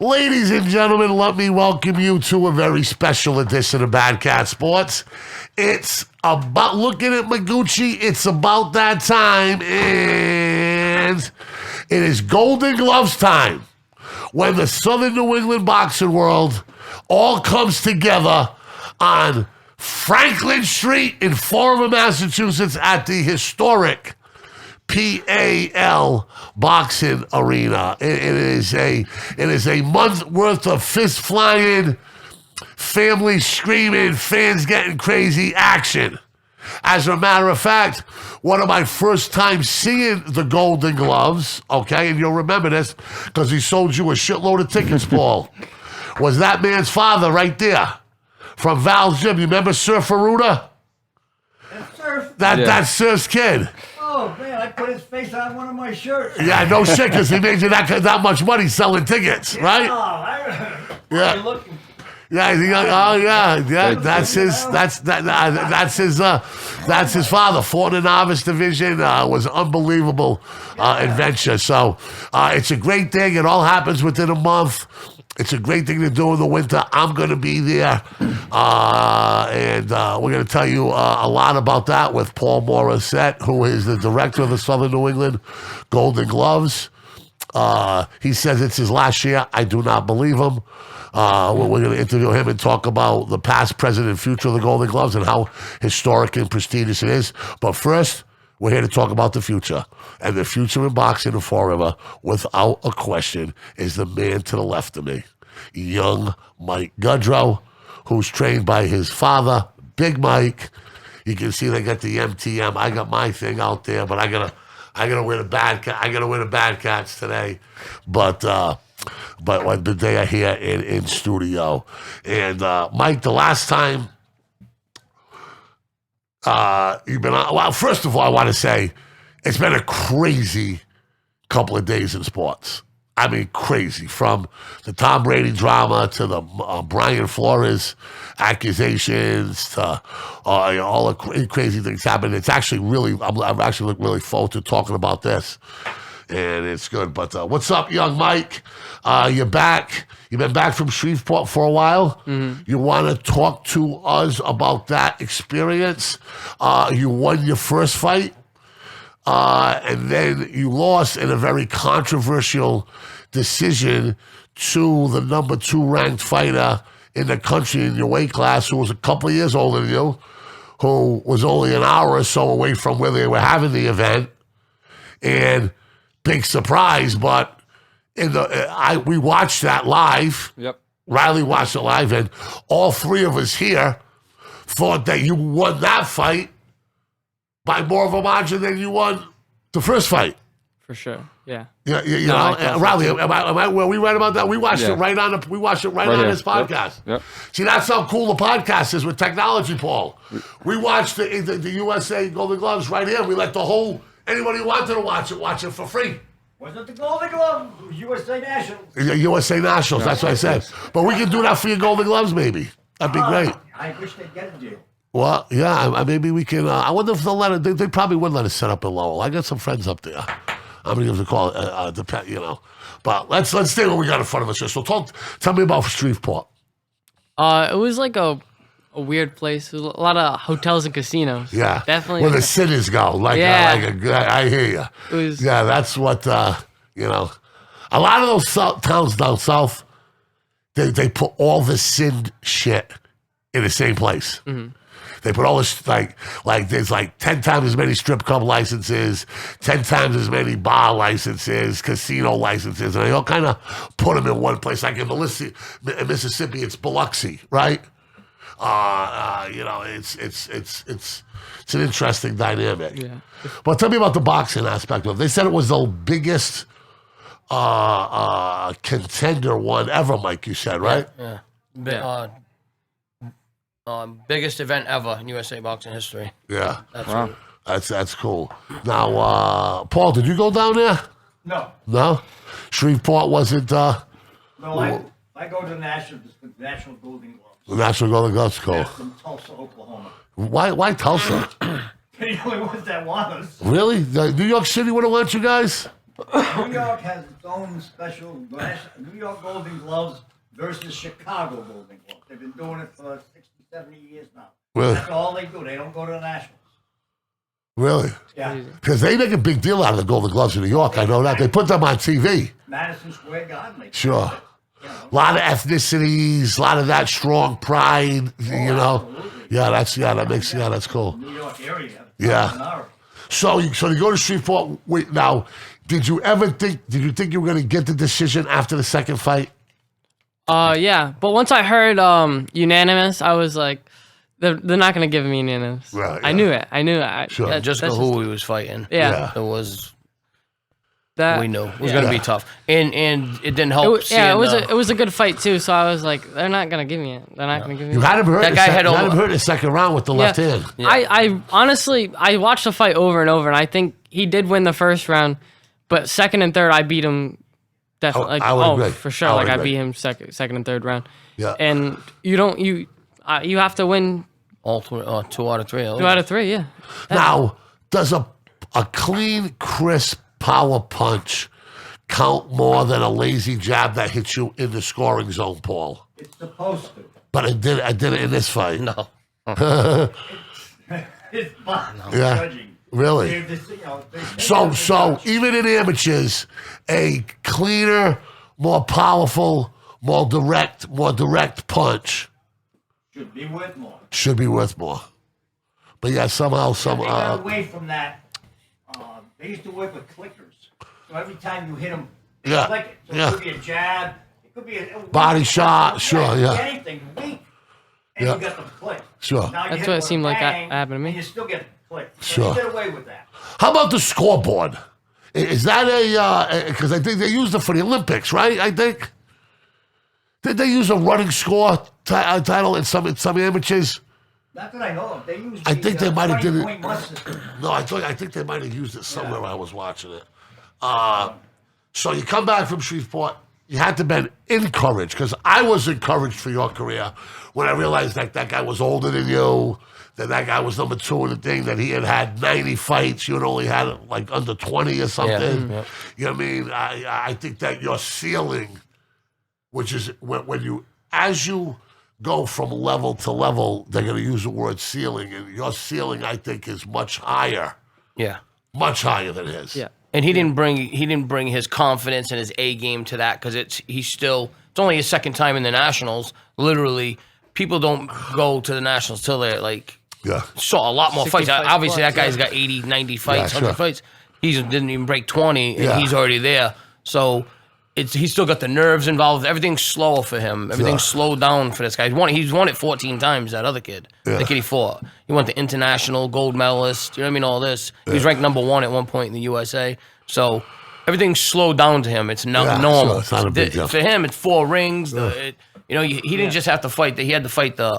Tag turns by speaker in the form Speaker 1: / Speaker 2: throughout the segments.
Speaker 1: Ladies and gentlemen, let me welcome you to a very special edition of BadCatz Sports. It's about, looking at Magucci, it's about that time, and it is Golden Gloves time, when the Southern New England boxing world all comes together on Franklin Street in Fall River, Massachusetts at the historic PAL Boxing Arena. It is a month worth of fist flying, family screaming, fans getting crazy action. As a matter of fact, one of my first times seeing the Golden Gloves, okay, and you'll remember this because he sold you a shitload of tickets, Paul, was that man's father right there from Val's Gym. You remember Surf Arruda?
Speaker 2: Surf?
Speaker 1: That's Surf's kid.
Speaker 2: Oh, man, I put his face on one of my shirts.
Speaker 1: Yeah, no shit, because he made you that much money selling tickets, right?
Speaker 2: Yeah.
Speaker 1: That's his father. Fought in the novice division. Was an unbelievable adventure. So it's a great thing. It all happens within a month. It's a great thing to do in the winter. I'm going to be there. And we're going to tell you a lot about that with Paul Morrissette, who is the director of the Southern New England Golden Gloves. He says it's his last year. I do not believe him. We're going to interview him and talk about the past, present, and future of the Golden Gloves and how historic and prestigious it is. But first, we're here to talk about the future. And the future in boxing in Fall River, without a question, is the man to the left of me, young Mike Gaudreau, who's trained by his father, Big Mike. You can see they got the MTM. I got my thing out there, but I gotta wear the BadCatz today. But the day I here in studio. And Mike, the last time you've been on, well, first of all, I want to say it's been a crazy couple of days in sports. I mean, crazy. From the Tom Brady drama to the Brian Flores accusations to all the crazy things happening. It's actually really, I'm actually looking really forward to talking about this. And it's good. But what's up, young Mike? You're back. You've been back from Shreveport for a while. Mm-hmm. You want to talk to us about that experience? You won your first fight. And then you lost in a very controversial decision to the number 2 ranked fighter in the country in your weight class, who was a couple of years older than you, who was only an hour or so away from where they were having the event. And big surprise, but we watched that live.
Speaker 3: Yep.
Speaker 1: Riley watched it live, and all three of us here thought that you won that fight by more of a margin than you won the first fight.
Speaker 3: For sure. Yeah.
Speaker 1: Yeah, you know, Riley, were we right about that? We watched it right on this podcast.
Speaker 3: Yep.
Speaker 1: See, that's how cool the podcast is with technology, Paul. We watched the USA Golden Gloves right here. We let anybody who wanted to watch it for free.
Speaker 2: Was it the Golden Glove? It was USA Nationals.
Speaker 1: USA Nationals, that's what I said. But we can do that for your Golden Gloves, maybe. That'd be great.
Speaker 2: I wish they'd get a deal.
Speaker 1: Well, yeah, maybe we can. I wonder if they'll let it. They probably would let us set up in Lowell. I got some friends up there. I'm gonna give them a call. You know, but let's stay what we got in front of us here. So tell me about Shreveport.
Speaker 3: It was like a weird place. There was a lot of hotels and casinos.
Speaker 1: Yeah,
Speaker 3: definitely.
Speaker 1: Where the cities go. I hear you. Yeah, that's what you know. A lot of those towns down south, they put all the sin shit in the same place. Mm-hmm. They put all this, like there's like 10 times as many strip club licenses, 10 times as many bar licenses, casino licenses, and they all kind of put them in one place. Like in Mississippi, it's Biloxi, right? You know, it's an interesting dynamic. Yeah. But tell me about the boxing aspect of it. They said it was the biggest contender one ever, Mike, you said, right?
Speaker 4: Yeah. Biggest event ever in USA boxing history.
Speaker 1: Yeah. That's cool. Now, Paul, did you go down there? No? Shreveport wasn't...
Speaker 2: No, I go to the National Golden Gloves.
Speaker 1: The National Golden Gloves, cool.
Speaker 2: That's in Tulsa, Oklahoma.
Speaker 1: Why Tulsa?
Speaker 2: They're the only ones that want us.
Speaker 1: Really? New York City would have want you guys?
Speaker 2: New York has its own special New York Golden Gloves versus Chicago Golden Gloves. They've been doing it for 60, 70 years now.
Speaker 1: Really?
Speaker 2: That's all they do. They don't go to the Nationals.
Speaker 1: Really?
Speaker 2: Yeah.
Speaker 1: Because they make a big deal out of the Golden Gloves in New York. I know that. They put them on TV.
Speaker 2: Madison Square Garden.
Speaker 1: Sure. A lot of ethnicities, a lot of that strong pride, you know.
Speaker 2: Absolutely.
Speaker 1: That's cool.
Speaker 2: New York area.
Speaker 1: Yeah. So you go to Shreveport. Wait, now, did you think you were going to get the decision after the second fight?
Speaker 3: Yeah. But once I heard unanimous, I was like, they're not gonna give me unanimous.
Speaker 1: Right,
Speaker 3: I knew it.
Speaker 1: Sure.
Speaker 4: Just who he was fighting.
Speaker 3: Yeah.
Speaker 4: It was.
Speaker 3: That
Speaker 4: We knew it was going to be tough, and it didn't help.
Speaker 3: It was a good fight too. So I was like, they're not gonna give me it. They're not gonna give me.
Speaker 1: You
Speaker 3: it.
Speaker 1: had him hurt.
Speaker 4: That guy had
Speaker 1: you had
Speaker 4: over-
Speaker 1: him hurt in the second round with the left hand.
Speaker 4: Yeah.
Speaker 3: I honestly watched the fight over and over, and I think he did win the first round, but second and third I beat him. Definitely,
Speaker 1: I would agree.
Speaker 3: for sure.
Speaker 1: I would
Speaker 3: I
Speaker 1: agree.
Speaker 3: beat him second and third round.
Speaker 1: Yeah.
Speaker 3: And you have to win
Speaker 4: all 2 out of 3.
Speaker 3: 2 out of 3. Yeah.
Speaker 1: Now, does a clean, crisp power punch count more than a lazy jab that hits you in the scoring zone, Paul?
Speaker 2: It's supposed to.
Speaker 1: But I did it in this fight.
Speaker 4: No.
Speaker 2: It's fun.
Speaker 1: Yeah.
Speaker 2: Judging.
Speaker 1: Really?
Speaker 2: They're just, they
Speaker 1: So even in amateurs, a cleaner, more powerful, more direct punch
Speaker 2: should be worth more.
Speaker 1: should be worth more. But yeah, somehow,
Speaker 2: They got away from that. They used to work with clickers. So every time you hit them, they
Speaker 1: Yeah,
Speaker 2: click it. So
Speaker 1: yeah.
Speaker 2: it could be a jab. It could be a
Speaker 1: Body shot, sure, yeah.
Speaker 2: Anything weak. And
Speaker 1: Yeah.
Speaker 2: you got the click.
Speaker 1: Sure.
Speaker 2: Now you
Speaker 3: That's
Speaker 2: hit
Speaker 3: what it
Speaker 2: with a
Speaker 3: seemed like
Speaker 2: bang,
Speaker 3: happened to me.
Speaker 2: And you still get the click. So
Speaker 1: Sure.
Speaker 2: you get away with that.
Speaker 1: How about the scoreboard? Is that because I think they used it for the Olympics, right? I think. Did they use a running score title in some amateurs?
Speaker 2: Not that I know of. They use
Speaker 1: I think they might have did it-
Speaker 2: 20-point must system.
Speaker 1: No, I think they might have used it somewhere. I was watching it. So you come back from Shreveport. You had to been encouraged, because I was encouraged for your career when I realized that that guy was older than you, that guy was number 2 in the thing, that he had 90 fights. You had only had like under 20 or something.
Speaker 4: Yeah.
Speaker 1: You know what I mean? I think that your ceiling, which is when you, as you go from level to level, they're going to use the word ceiling, and your ceiling, I think, is much higher than his.
Speaker 3: Yeah.
Speaker 4: And he didn't bring his confidence and his A game to that, because it's only his second time in the Nationals. Literally, people don't go to the Nationals till they're like saw a lot more
Speaker 3: 60
Speaker 4: fights.
Speaker 3: fights
Speaker 4: Obviously,
Speaker 3: plus,
Speaker 4: that guy's got 80, 90 fights,
Speaker 1: Yeah,
Speaker 4: 100
Speaker 1: sure.
Speaker 4: fights. He didn't even break 20, and
Speaker 1: Yeah.
Speaker 4: he's already there. So he's still got the nerves involved. Everything's slower for him. Everything's slowed down for this guy. He's won it 14 times, that other kid.
Speaker 1: Yeah.
Speaker 4: The kid he fought. He won the international gold medalist. You know what I mean? All this. He was ranked number 1 at one point in the USA. So everything's slowed down to him. It's
Speaker 1: Yeah,
Speaker 4: normal.
Speaker 1: sure. It's not a big deal.
Speaker 4: For him, it's 4 rings. He didn't just have to fight. He had to fight the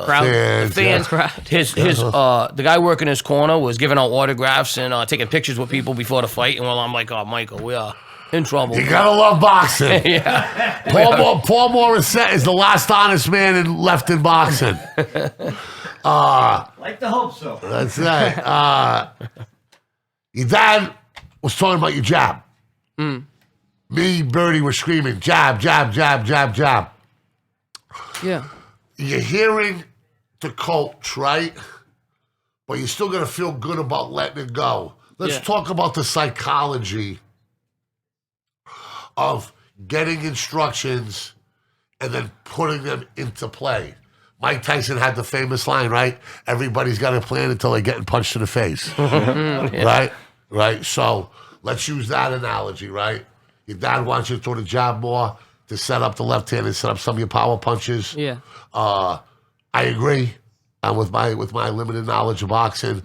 Speaker 3: crowd.
Speaker 1: Fans,
Speaker 4: fans. The guy working his corner was giving out autographs and taking pictures with people before the fight. And I'm like, oh, Michael, we are in trouble.
Speaker 1: You gotta love boxing.
Speaker 4: Yeah.
Speaker 1: Paul Morrissette is the last honest man left in boxing.
Speaker 2: Like to hope so.
Speaker 1: That's right. Your dad was talking about your jab. Me, Birdie were screaming, jab, jab, jab, jab, jab.
Speaker 3: Yeah.
Speaker 1: You're hearing the coach, right? But you're still gonna feel good about letting it go. Let's
Speaker 3: Yeah.
Speaker 1: talk about the psychology of getting instructions and then putting them into play. Mike Tyson had the famous line, right? Everybody's got a plan until they're getting punched in the face. Right? Right? So let's use that analogy, right? Your dad wants you to throw the jab more, to set up the left hand and set up some of your power punches.
Speaker 3: Yeah.
Speaker 1: I agree. With my limited knowledge of boxing,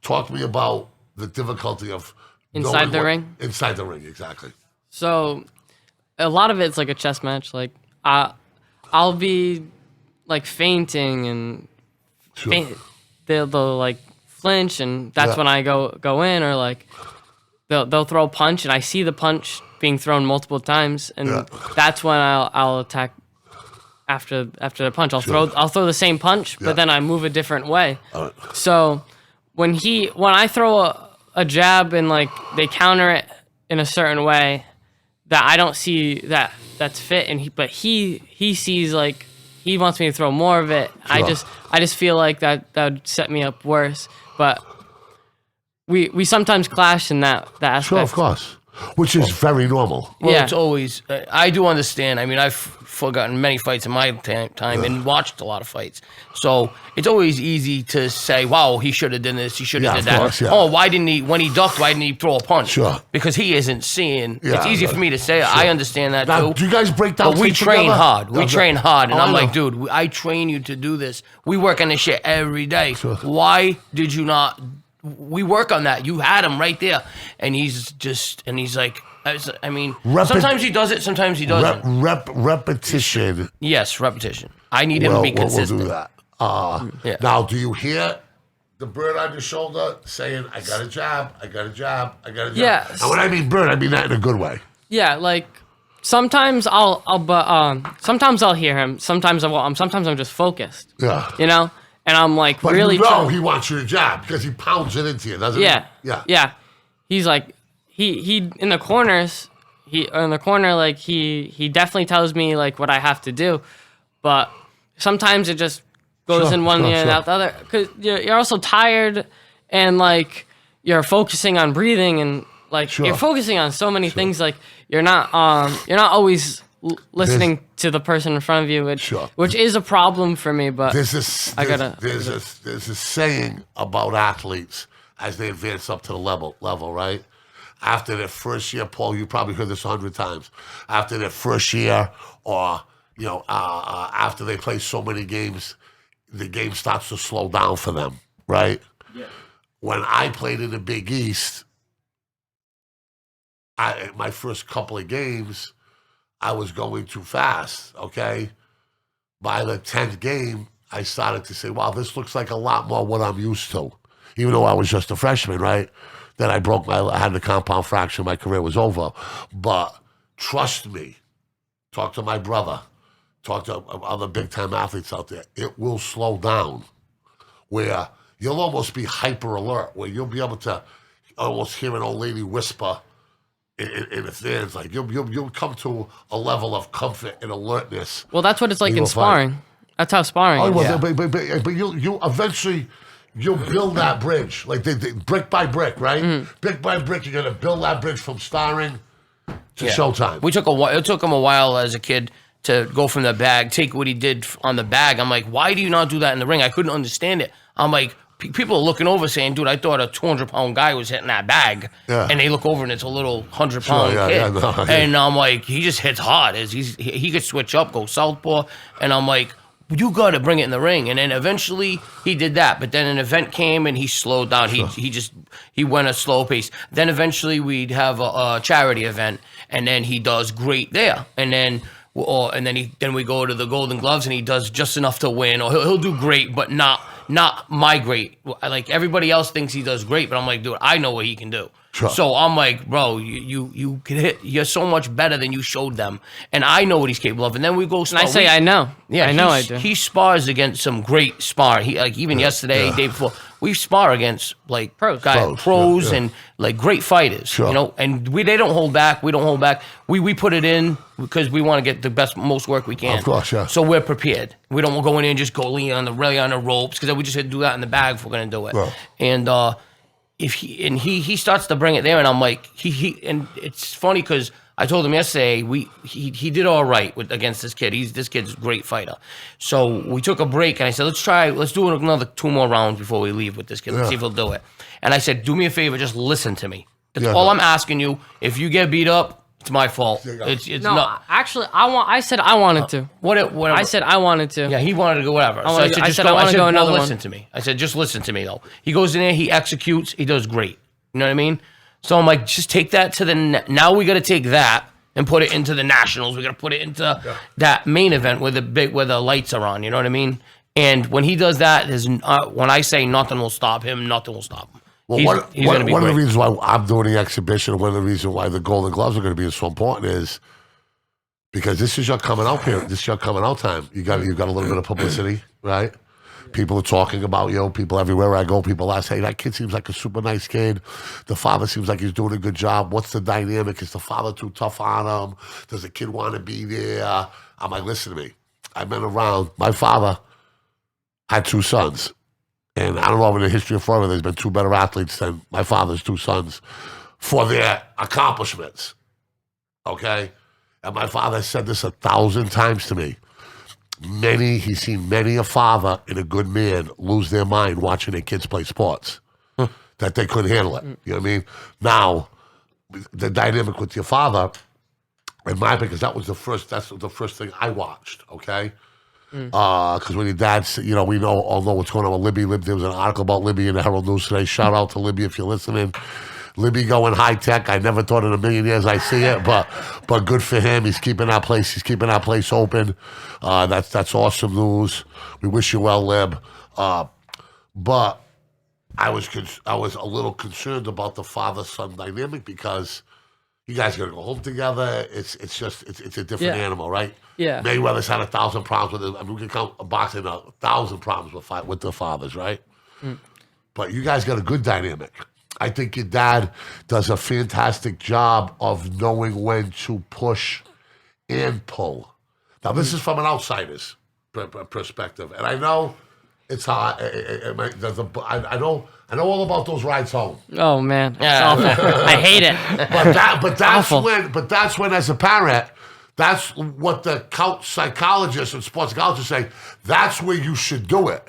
Speaker 1: talk to me about the difficulty of
Speaker 3: Inside
Speaker 1: knowing
Speaker 3: the ring?
Speaker 1: Inside the ring, exactly.
Speaker 3: So a lot of it's like a chess match. Like I'll be like fainting and
Speaker 1: Sure.
Speaker 3: they'll like flinch, and that's
Speaker 1: Yeah.
Speaker 3: when I go in, or like they'll throw a punch and I see the punch being thrown multiple times, and
Speaker 1: Yeah.
Speaker 3: that's when I'll attack after the punch. I'll throw the same punch,
Speaker 1: Yeah.
Speaker 3: but then I move a different way.
Speaker 1: All right.
Speaker 3: So when I throw a jab and like they counter it in a certain way that I don't see that's fit, and he sees like he wants me to throw more of it.
Speaker 1: Sure.
Speaker 3: I just feel like that would set me up worse. But we sometimes clash in that aspect.
Speaker 1: Sure, of course. Which is very normal.
Speaker 4: Well,
Speaker 3: Yeah.
Speaker 4: it's always. I do understand. I mean, I've forgotten many fights in my time and watched a lot of fights. So it's always easy to say, "Wow, he should have done this. He should have
Speaker 1: Yeah,
Speaker 4: did
Speaker 1: of
Speaker 4: that."
Speaker 1: course, yeah.
Speaker 4: Oh, why didn't he? When he ducked, why didn't he throw a punch?
Speaker 1: Sure.
Speaker 4: Because he isn't seeing.
Speaker 1: Yeah,
Speaker 4: it's easy for me to say. I understand that
Speaker 1: Now,
Speaker 4: too.
Speaker 1: do you guys break down?
Speaker 4: But we
Speaker 1: tape
Speaker 4: train
Speaker 1: together?
Speaker 4: hard. We
Speaker 1: Okay.
Speaker 4: train hard, and
Speaker 1: Oh,
Speaker 4: I'm
Speaker 1: I
Speaker 4: like,
Speaker 1: know.
Speaker 4: dude, I train you to do this. We work on this shit every day.
Speaker 1: Sure.
Speaker 4: Why did you not? We work on that. You had him right there, and he's like, I mean, sometimes he does it, sometimes he doesn't.
Speaker 1: Repetition.
Speaker 4: Yes, repetition. I need him to be consistent.
Speaker 1: We'll do that.
Speaker 4: Yeah.
Speaker 1: Now, do you hear the bird on your shoulder saying, "I got a jab, I got a jab, I got a jab"?
Speaker 3: Yeah.
Speaker 1: And when I mean bird, I mean that in a good way.
Speaker 3: Yeah, like sometimes sometimes I'll hear him. Sometimes I won't. Sometimes I'm just focused.
Speaker 1: Yeah.
Speaker 3: You know, and I'm like
Speaker 1: But
Speaker 3: really.
Speaker 1: you know
Speaker 3: trying-
Speaker 1: he wants you to jab because he pounds it into you, doesn't
Speaker 3: Yeah.
Speaker 1: he? Yeah.
Speaker 3: Yeah. He's like he in the corners. He definitely tells me like what I have to do, but sometimes it just goes
Speaker 1: Sure,
Speaker 3: in one
Speaker 1: sure,
Speaker 3: ear and
Speaker 1: sure.
Speaker 3: out the other because you're also tired and like you're focusing on breathing and like
Speaker 1: Sure.
Speaker 3: you're focusing on so many things like you're not always listening to the person in front of you,
Speaker 1: Sure.
Speaker 3: which is a problem for me. But
Speaker 1: There's a saying about athletes as they advance up to the level, right? After their first year, Paul, you probably heard this 100 times. After their first year, or after they play so many games, the game starts to slow down for them, right?
Speaker 2: Yeah.
Speaker 1: When I played in the Big East, my first couple of games, I was going too fast. Okay, by the 10th game, I started to say, "Wow, this looks like a lot more what I'm used to." Even though I was just a freshman, right? Then I had the compound fracture. My career was over. But trust me, talk to my brother, talk to other big-time athletes out there. It will slow down where you'll almost be hyper alert, where you'll be able to almost hear an old lady whisper in the stands. Like you'll come to a level of comfort and alertness.
Speaker 3: well, that's what it's like
Speaker 1: You'll
Speaker 3: in sparring. That's how sparring.
Speaker 1: Oh,
Speaker 3: is.
Speaker 1: well, but you'll eventually you'll build that bridge, like brick by brick, right?
Speaker 3: Mm-hmm.
Speaker 1: Brick by brick, you're gonna build that bridge from starring to showtime.
Speaker 4: It took him a while as a kid to go from the bag, take what he did on the bag. I'm like, why do you not do that in the ring? I couldn't understand it. I'm like, people are looking over saying, dude, I thought a 200-pound guy was hitting that bag.
Speaker 1: Yeah.
Speaker 4: And they look over and it's a little 100-pound
Speaker 1: Sure,
Speaker 4: kid.
Speaker 1: yeah, no, yeah.
Speaker 4: And I'm like, he just hits hard. He could switch up, go southpaw. And I'm like, you got to bring it in the ring. And then eventually he did that. But then an event came and he slowed down.
Speaker 1: Sure.
Speaker 4: He went a slow pace. Then eventually we'd have a charity event, and then he does great there. And then we go to the Golden Gloves and he does just enough to win, or he'll do great, but not my great. Like everybody else thinks he does great, but I'm like, dude, I know what he can do.
Speaker 1: Sure.
Speaker 4: So I'm like, bro, you can hit. You're so much better than you showed them, and I know what he's capable of. And then we go.
Speaker 3: And I say I know.
Speaker 4: Yeah,
Speaker 3: I know I do.
Speaker 4: He spars against some great spar. He even yesterday, day before, we spar against like
Speaker 3: Pros.
Speaker 4: pros
Speaker 1: Yeah.
Speaker 4: and like great fighters.
Speaker 1: Sure.
Speaker 4: You know, and they don't hold back. We don't hold back. We put it in because we want to get the most work we can.
Speaker 1: Of course, yeah.
Speaker 4: So we're prepared. We don't go in there and just go lean on the ropes, because we just had to do that in the bag if we're gonna do it.
Speaker 1: Right.
Speaker 4: And if he starts to bring it there, and I'm like, and it's funny because I told him yesterday he did all right against this kid. This kid's a great fighter. So we took a break, and I said, let's do another 2 more rounds before we leave with this kid. Let's see if he'll do it. And I said, do me a favor, just listen to me. That's all I'm asking you. If you get beat up, it's my fault. It's
Speaker 3: no,
Speaker 4: not.
Speaker 3: actually, I said I wanted to.
Speaker 4: Whatever.
Speaker 3: I said I wanted to.
Speaker 4: Yeah, he wanted to go whatever.
Speaker 3: I said I wanna go another
Speaker 4: listen
Speaker 3: one.
Speaker 4: to me. I said, just listen to me, though. He goes in there, he executes, he does great. You know what I mean? So I'm like, just take that to now we got to take that and put it into the nationals. We got to put it into that main event where the lights are on. You know what I mean? And when he does that, when I say nothing will stop him, nothing will stop him.
Speaker 1: Well,
Speaker 4: He's gonna be
Speaker 1: one of the
Speaker 4: great.
Speaker 1: reasons why I'm doing the exhibition, and one of the reasons why the Golden Gloves are going to be so important is because this is your coming out period. This is your coming out time. You got a little bit of publicity, right? People are talking about you. People everywhere I go, people ask, hey, that kid seems like a super nice kid. The father seems like he's doing a good job. What's the dynamic? Is the father too tough on him? Does the kid want to be there? I'm like, listen to me. I've been around. My father had 2 sons. And I don't know if in the history of forever there's been 2 better athletes than my father's 2 sons for their accomplishments. Okay? And my father said this 1,000 times to me. He's seen many a father and a good man lose their mind watching their kids play sports. That they couldn't handle it. You know what I mean? Now, the dynamic with your father, in my opinion, because that's the first thing I watched, okay? Because when your dad, we all know what's going on with Libby. There was an article about Libby in the Herald News today. Shout out to Libby if you're listening. Libby going high tech. I never thought in a million years I see it, but good for him. He's keeping that place. He's keeping that place open. That's awesome news. We wish you well, Lib. But I was a little concerned about the father-son dynamic because you guys got to go home together. It's a different animal, right?
Speaker 3: Yeah.
Speaker 1: Mayweather's had 1,000 problems with it. I mean, we can count boxing 1,000 problems with the fathers, right? But you guys got a good dynamic. I think your dad does a fantastic job of knowing when to push and pull. Now, this is from an outsider's perspective, and I know it's hard. I know all about those rides home.
Speaker 3: Oh man, it's awful. I hate it.
Speaker 1: But that's when, as a parent, that's what the couch psychologists and sports psychologists say. That's where you should do it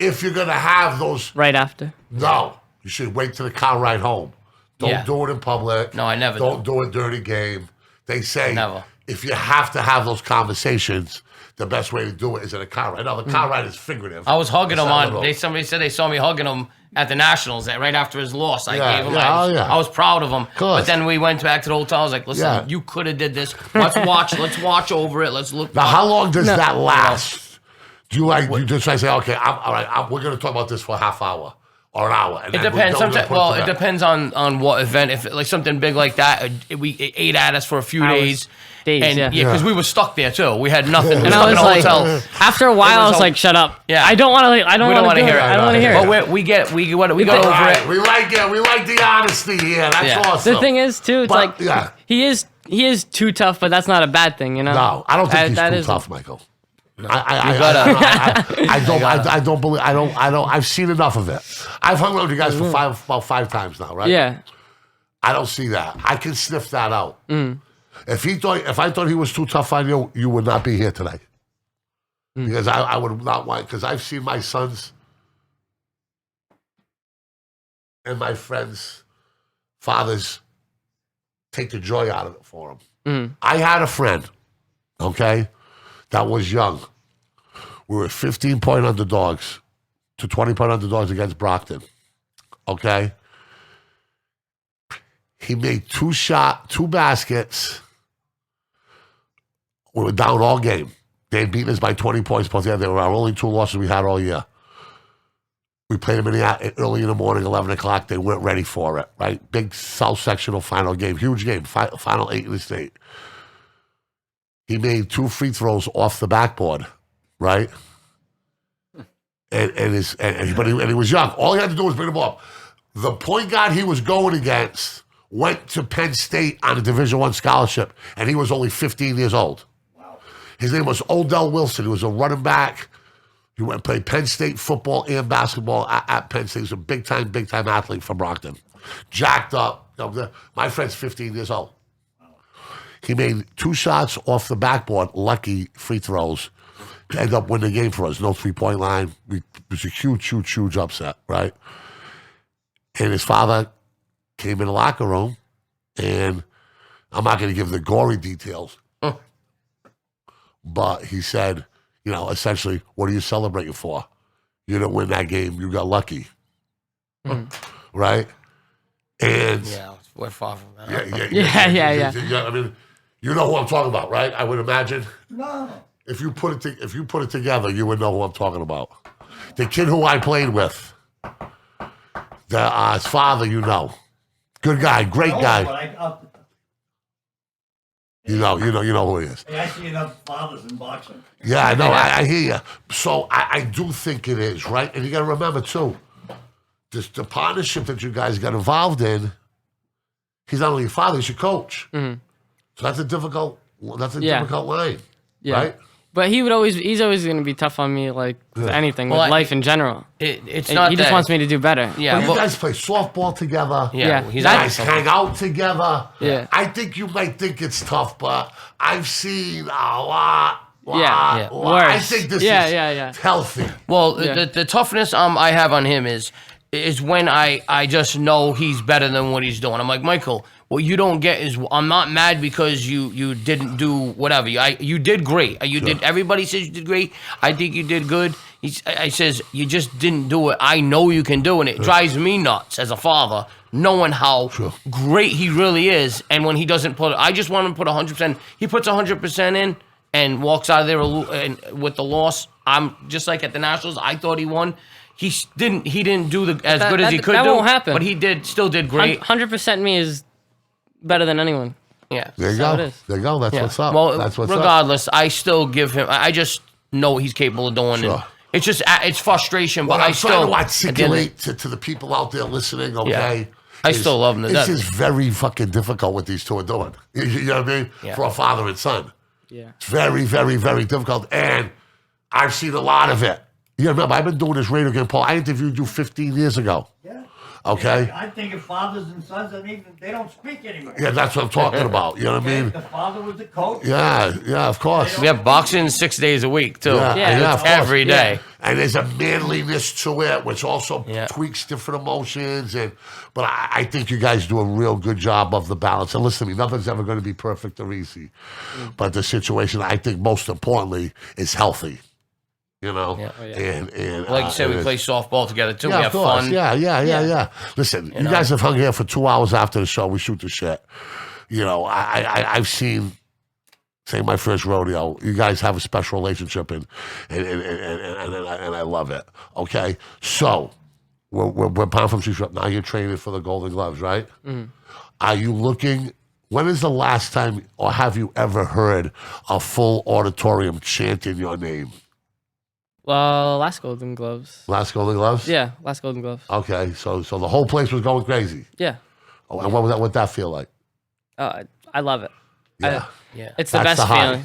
Speaker 1: if you're gonna have those.
Speaker 3: Right after.
Speaker 1: No. You should wait till the car ride home. Don't do it in public.
Speaker 4: No, I never
Speaker 1: Don't do it during a game. They say
Speaker 4: Never.
Speaker 1: If you have to have those conversations, the best way to do it is in a car ride. Now, the car ride is figurative.
Speaker 4: I was hugging him somebody said they saw me hugging him at the Nationals right after his loss. I gave him. I was proud of him. But then we went back to the hotel. I was like, listen, you could have did this. Let's watch over it. Let's look.
Speaker 1: Now, how long does that last? Do you just say, okay, all right, we're going to talk about this for a half hour? Or an hour. And
Speaker 4: it depends. It depends on what event. If like something big like that, it ate at us for a few days. Because we were stuck there too. We had nothing.
Speaker 3: And I was like, after a while, I was like, "Shut up." Yeah, I don't want to. I don't want to hear it. I don't want to hear it.
Speaker 4: But we got over it.
Speaker 1: We like it. We like the honesty. Yeah, that's awesome.
Speaker 3: The thing is, too, it's like he is too tough, but that's not a bad thing, you know.
Speaker 1: No, I don't think he's too tough, Michael. I don't believe. I don't. I've seen enough of it. I've hung out with you guys for about 5 times now, right?
Speaker 3: Yeah.
Speaker 1: I don't see that. I can sniff that out. If I thought he was too tough on you, you would not be here today. Because I would not want. Because I've seen my sons and my friends' fathers take the joy out of it for them. I had a friend, okay, that was young. We were 15-point underdogs to 20-point underdogs against Brockton. Okay? He made 2 baskets. We were down all game. They had beaten us by 20 points. Plus, they were our only 2 losses we had all year. We played them early in the morning, 11 o'clock. They weren't ready for it, right? Big South Sectional final game. Huge game. Final 8 in the state. He made 2 free throws off the backboard, right? But he was young. All he had to do was bring the ball up. The point guard he was going against went to Penn State on a Division I scholarship, and he was only 15 years old. Wow. His name was Odell Wilson. He was a running back. He went and played Penn State football and basketball at Penn State. He was a big time athlete from Brockton. Jacked up. My friend's 15 years old. He made 2 shots off the backboard, lucky free throws, to end up winning the game for us. No 3-point line. It was a huge upset, right? And his father came in the locker room, and I'm not going to give the gory details, but he said, essentially, what are you celebrating for? You didn't win that game. You got lucky. Right? And
Speaker 4: we're far from that.
Speaker 3: Yeah.
Speaker 1: I mean, you know who I'm talking about, right? I would imagine.
Speaker 2: No.
Speaker 1: If you put it together, you would know who I'm talking about. The kid who I played with, his father, good guy, great guy. You know who he is.
Speaker 2: Hey, I see enough fathers in boxing.
Speaker 1: Yeah, I know. I hear you. So I do think it is, right? And you got to remember, too, the partnership that you guys got involved in, he's not only your father, he's your coach.
Speaker 3: Mm-hmm.
Speaker 1: So that's a difficult line,
Speaker 3: Yeah.
Speaker 1: right?
Speaker 3: But he's always going to be tough on me, like, with anything, with life in general.
Speaker 4: It's
Speaker 3: And
Speaker 4: not
Speaker 3: he just
Speaker 4: that-
Speaker 3: wants me to do better.
Speaker 4: Yeah,
Speaker 1: Well, you guys play softball together.
Speaker 3: Yeah.
Speaker 4: he's
Speaker 1: You
Speaker 4: not
Speaker 1: guys hang out together.
Speaker 3: Yeah.
Speaker 1: I think you might think it's tough, but I've seen a lot.
Speaker 3: Yeah.
Speaker 1: I
Speaker 3: Worse.
Speaker 1: think this
Speaker 3: Yeah.
Speaker 1: is healthy.
Speaker 4: Well,
Speaker 3: Yeah.
Speaker 4: the toughness I have on him is when I just know he's better than what he's doing. I'm like, Michael, what you don't get is I'm not mad because you didn't do whatever. You did great. You did. Everybody says you did great. I think you did good. I says you just didn't do it. I know you can do it. And it drives me nuts as a father, knowing how great he really is. And when he doesn't put, I just want him to put 100%. He puts 100% in and walks out of there with the loss. I'm just like at the Nationals. I thought he won. He didn't do as good as he could do.
Speaker 3: That won't happen.
Speaker 4: But he still did great.
Speaker 3: 100% me is better than anyone.
Speaker 4: Yeah.
Speaker 1: There you
Speaker 3: how
Speaker 1: go.
Speaker 3: it is.
Speaker 1: There you go. That's
Speaker 4: Yeah.
Speaker 1: what's up.
Speaker 4: Well,
Speaker 1: That's what's up.
Speaker 4: regardless, I still give him. I just know what he's capable of doing.
Speaker 1: Sure.
Speaker 4: And it's just it's frustration,
Speaker 1: What
Speaker 4: but
Speaker 1: I'm
Speaker 4: I
Speaker 1: trying
Speaker 4: still
Speaker 1: to articulate to the people out there listening, okay?
Speaker 4: I still love them to
Speaker 1: This
Speaker 4: death.
Speaker 1: is very fucking difficult what these two are doing. You know what I mean?
Speaker 4: Yeah.
Speaker 1: For a father and son.
Speaker 3: Yeah.
Speaker 1: It's very, very, very difficult. And I've seen a lot of it. You remember, I've been doing this radio game, Paul. I interviewed you 15 years ago.
Speaker 2: Yeah.
Speaker 1: Okay?
Speaker 2: I think of fathers and sons, they don't speak anymore.
Speaker 1: Yeah, that's what I'm talking about. You know what I mean?
Speaker 2: The father was the coach.
Speaker 1: Yeah, of course.
Speaker 4: We have boxing 6 days a week too.
Speaker 3: Yeah,
Speaker 1: of course.
Speaker 4: Every day.
Speaker 1: And there's a manliness to it, which also
Speaker 4: Yeah.
Speaker 1: tweaks different emotions. But I think you guys do a real good job of the balance. And listen to me, nothing's ever going to be perfect or easy. But the situation, I think, most importantly, is healthy. You know,
Speaker 4: Yeah.
Speaker 3: Oh, yeah.
Speaker 1: and
Speaker 4: Like you said, we
Speaker 1: and
Speaker 4: play softball together too.
Speaker 1: yeah,
Speaker 4: we
Speaker 1: of
Speaker 4: have
Speaker 1: course.
Speaker 4: fun.
Speaker 1: Yeah. Listen, you
Speaker 4: know?
Speaker 1: guys have hung here for 2 hours after the show. We shoot the shit. You know, I've seen, say, my first rodeo. You guys have a special relationship, and I love it. Okay, so we're pound from street. Now you're training for the Golden Gloves, right?
Speaker 3: Mm-hmm.
Speaker 1: Are you looking? When is the last time, or have you ever heard a full auditorium chanting your name?
Speaker 3: Well, last Golden Gloves.
Speaker 1: Last Golden Gloves?
Speaker 3: Yeah, last Golden Gloves.
Speaker 1: Okay, so the whole place was going crazy.
Speaker 3: Yeah.
Speaker 1: Oh, and what that feel like?
Speaker 3: I love it.
Speaker 1: Yeah.
Speaker 4: Yeah.
Speaker 3: It's the
Speaker 1: That's
Speaker 3: best
Speaker 1: the high.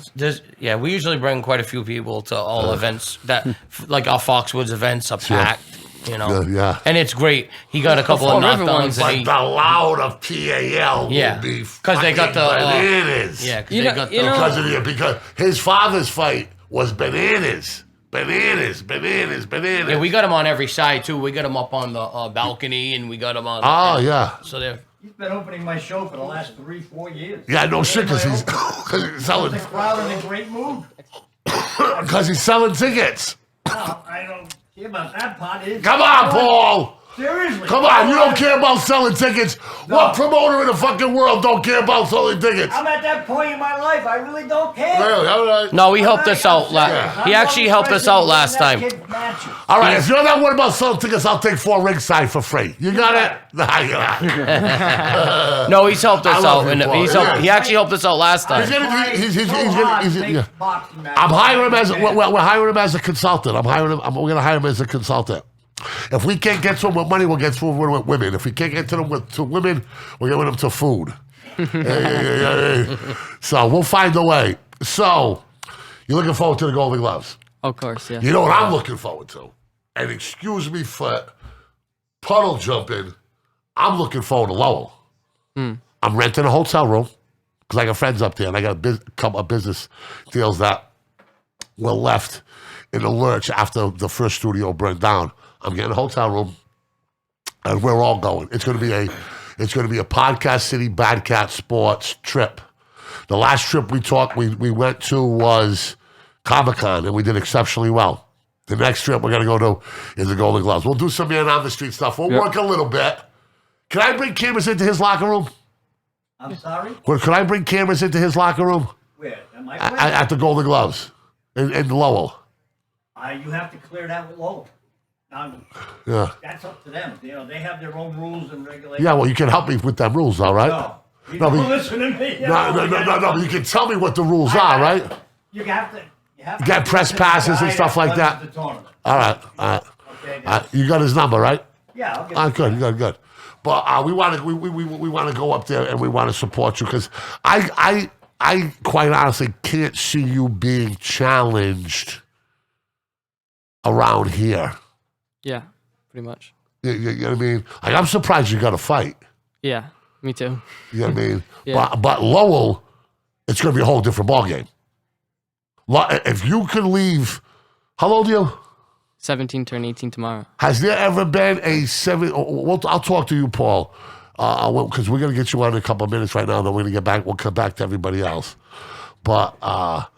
Speaker 3: feeling.
Speaker 4: We usually bring quite a few people to all events that, like our Foxwoods events, are packed. You know,
Speaker 1: Yeah.
Speaker 4: and it's great. He got a couple of
Speaker 3: Fall River
Speaker 4: knockdowns.
Speaker 3: ones,
Speaker 1: But
Speaker 4: And
Speaker 1: the loud of PAL
Speaker 4: Yeah.
Speaker 1: will be
Speaker 4: 'Cause they got
Speaker 1: fucking
Speaker 4: the,
Speaker 1: bananas.
Speaker 4: yeah, because
Speaker 3: You
Speaker 4: they
Speaker 3: know-
Speaker 4: got the
Speaker 3: you know-
Speaker 1: Because his father's fight was bananas.
Speaker 4: Yeah, we got him on every side too. We got him up on the balcony, and we got him on.
Speaker 1: Oh, yeah.
Speaker 4: So they're
Speaker 2: He's been opening my show for the last 3-4 years.
Speaker 1: Yeah, no shit, because he's, selling,
Speaker 2: The crowd in a great mood.
Speaker 1: because he's selling tickets.
Speaker 2: Now, I don't care about that part.
Speaker 1: Come on, Paul.
Speaker 2: Seriously.
Speaker 1: Come on, you don't care about selling tickets. What promoter in the fucking world don't care about selling tickets?
Speaker 2: I'm at that point in my life. I really don't care.
Speaker 1: Really? All right.
Speaker 4: no. He helped us out.
Speaker 2: I'm
Speaker 4: He actually
Speaker 2: not
Speaker 4: helped us out
Speaker 2: interested in
Speaker 4: last
Speaker 2: that
Speaker 4: time.
Speaker 2: kid's matches.
Speaker 1: All right, if you're not worried about selling tickets, I'll take 4 ringside for free. You got it? Nah, you got it.
Speaker 4: No, he's helped us
Speaker 1: I love
Speaker 4: out,
Speaker 1: him,
Speaker 4: and
Speaker 1: Paul.
Speaker 4: He
Speaker 1: Yeah.
Speaker 4: actually helped us out last
Speaker 1: He's
Speaker 4: time.
Speaker 1: gonna, he's
Speaker 2: So
Speaker 1: gonna,
Speaker 2: hard
Speaker 1: he's,
Speaker 2: makes
Speaker 1: yeah.
Speaker 2: boxing matches.
Speaker 1: I'm hiring him as
Speaker 2: I
Speaker 1: we're
Speaker 2: understand.
Speaker 1: hiring him as a consultant. We're gonna hire him as a consultant. If we can't get to him with money, we'll get to him with women. If we can't get to them to women, we'll get them to food. Yeah. So we'll find a way. So you're looking forward to the Golden Gloves.
Speaker 3: Of course, yeah.
Speaker 1: You know what I'm looking forward to? And excuse me for puddle jumping. I'm looking forward to Lowell. I'm renting a hotel room because I got friends up there, and I got a couple of business deals that were left in the lurch after the first studio burned down. I'm getting a hotel room, and we're all going. It's going to be a Podcast City BadCatz sports trip. The last trip we went to was Comic-Con, and we did exceptionally well. The next trip we're going to go to is the Golden Gloves. We'll do some man on the street stuff. We'll work a little bit. Can I bring cameras into his locker room?
Speaker 2: I'm sorry?
Speaker 1: Can I bring cameras into his locker room?
Speaker 2: Where? Am I
Speaker 1: At the Golden Gloves in Lowell.
Speaker 2: You have to clear that with Lowell.
Speaker 1: Yeah.
Speaker 2: That's up to them. You know, they have their own rules and regulations.
Speaker 1: Yeah, well, you can help me with them rules, all right?
Speaker 2: No. You
Speaker 1: No,
Speaker 2: don't
Speaker 1: but-
Speaker 2: listen to me.
Speaker 1: No. You can tell me what the rules are, right?
Speaker 2: You have to.
Speaker 1: You got press passes and stuff like that?
Speaker 2: The tournament.
Speaker 1: All right.
Speaker 2: Okay.
Speaker 1: You got his number, right?
Speaker 2: Yeah, I'll get
Speaker 1: Good. But we want to go up there and we want to support you because I quite honestly can't see you being challenged around here.
Speaker 3: Yeah, pretty much.
Speaker 1: You know what I mean? Like, I'm surprised you got a fight.
Speaker 3: Yeah, me too.
Speaker 1: You know what I mean?
Speaker 3: Yeah.
Speaker 1: But Lowell, it's going to be a whole different ballgame. If you could leave, how old are you?
Speaker 3: 17, turn 18 tomorrow.
Speaker 1: Has there ever been a I'll talk to you, Paul, because we're going to get you on in a couple of minutes right now. Then we're going to get back. We'll come back to everybody else. But that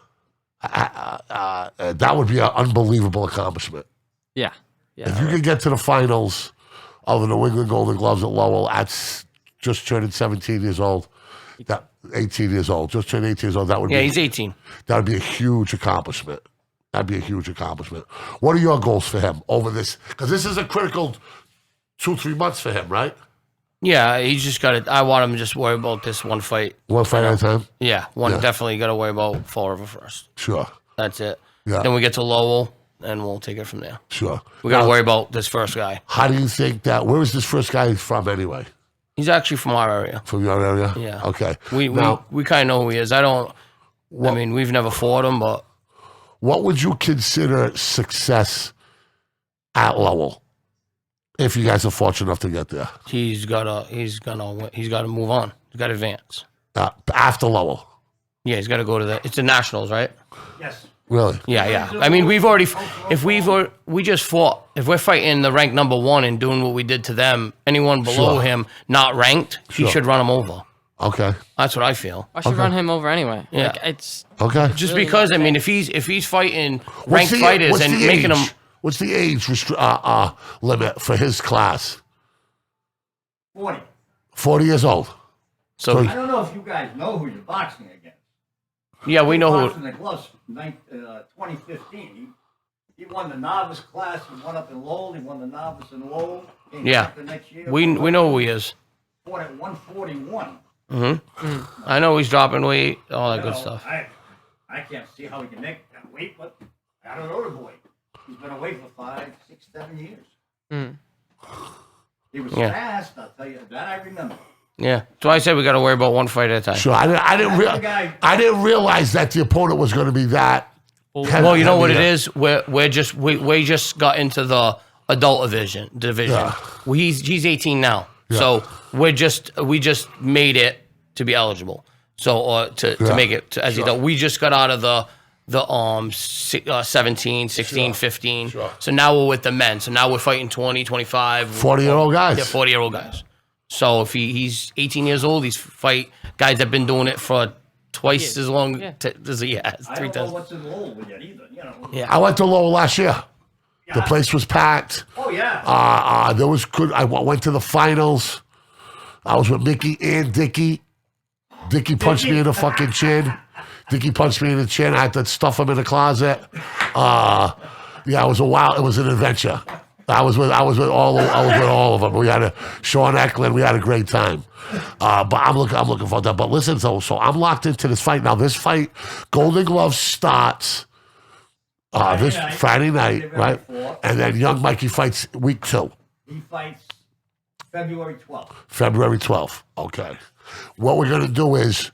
Speaker 1: would be an unbelievable accomplishment.
Speaker 3: Yeah.
Speaker 1: If you could get to the finals of the New England Golden Gloves at Lowell at just turning 17 years old, 18 years old, just turned 18 years old, that would be...
Speaker 4: Yeah, he's 18.
Speaker 1: That would be a huge accomplishment. That'd be a huge accomplishment. What are your goals for him over this? Because this is a critical 2-3 months for him, right?
Speaker 4: Yeah, he's just got to. I want him to just worry about this one fight.
Speaker 1: One fight at a time?
Speaker 4: Yeah, definitely got to worry about Fall River first.
Speaker 1: Sure.
Speaker 4: That's it.
Speaker 1: Yeah.
Speaker 4: Then we get to Lowell, and we'll take it from there.
Speaker 1: Sure.
Speaker 4: We got to worry about this first guy.
Speaker 1: How do you think that... Where is this first guy from anyway?
Speaker 4: He's actually from our area.
Speaker 1: From your area?
Speaker 4: Yeah.
Speaker 1: Okay.
Speaker 4: We kind of know who he is. I mean, we've never fought him, but...
Speaker 1: What would you consider success at Lowell if you guys are fortunate enough to get there?
Speaker 4: He's got to move on. He's got to advance.
Speaker 1: After Lowell?
Speaker 4: Yeah, he's got to go to it's the Nationals, right?
Speaker 2: Yes.
Speaker 1: Really?
Speaker 4: Yeah. I mean, we just fought. If we're fighting the ranked number 1 and doing what we did to them, anyone below him not ranked, he should run him over.
Speaker 1: Okay.
Speaker 4: That's what I feel.
Speaker 3: I should run him over anyway.
Speaker 4: Yeah.
Speaker 3: Like, it's
Speaker 1: Okay.
Speaker 4: Just
Speaker 3: really
Speaker 4: because,
Speaker 3: not
Speaker 4: I mean, if he's fighting ranked fighters and making them...
Speaker 1: What's the age limit for his class?
Speaker 2: 40.
Speaker 1: 40 years old.
Speaker 4: So,
Speaker 2: I don't know if you guys know who you're boxing against.
Speaker 4: yeah, we know
Speaker 2: Boxing
Speaker 4: who...
Speaker 2: the gloves 2015. He won the novice class. He won up in Lowell. He won the novice in Lowell. Came
Speaker 4: Yeah.
Speaker 2: back the next year.
Speaker 4: We know who he is.
Speaker 2: Fought at 141.
Speaker 4: I know he's dropping weight, all that
Speaker 2: You
Speaker 4: good
Speaker 2: know,
Speaker 4: stuff.
Speaker 2: I can't see how he can make that weight, but I don't know the boy. He's been away for 5, 6, 7 years. He was fast, I'll tell you. That I remember.
Speaker 4: Yeah. So I said we got to worry about one fight at a time.
Speaker 1: Sure. I didn't realize that the opponent was going to be that.
Speaker 4: Well, you know what it is? We just got into the adult division.
Speaker 1: Yeah.
Speaker 4: He's 18 now.
Speaker 1: Yeah.
Speaker 4: So we just made it to be eligible. So to make it to, as you know, we just got out of the 17, 16, 15.
Speaker 1: Sure.
Speaker 4: So now we're with the men. So now we're fighting 20, 25.
Speaker 1: 40-year-old guys.
Speaker 4: Yeah, 40-year-old guys. So if he's 18 years old, he's fight guys that have been doing it for twice as long as he has.
Speaker 2: I
Speaker 4: 3
Speaker 2: don't know
Speaker 4: times.
Speaker 2: what's in Lowell yet either. You know.
Speaker 4: Yeah.
Speaker 1: I went to Lowell last year. The place was packed.
Speaker 2: Oh yeah.
Speaker 1: There was good. I went to the finals. I was with Mickey and Dickie. Dickie punched me in the fucking chin. Dickie punched me in the chin. I had to stuff him in the closet. It was it was an adventure. I was with all of them. We had Sean Eklund. We had a great time. But I'm looking for that. But listen, so I'm locked into this fight now. This fight, Golden Gloves starts this Friday night, right? And then young Mikey fights week 2.
Speaker 2: He fights February 12th.
Speaker 1: February 12th. Okay. What we're going to do is,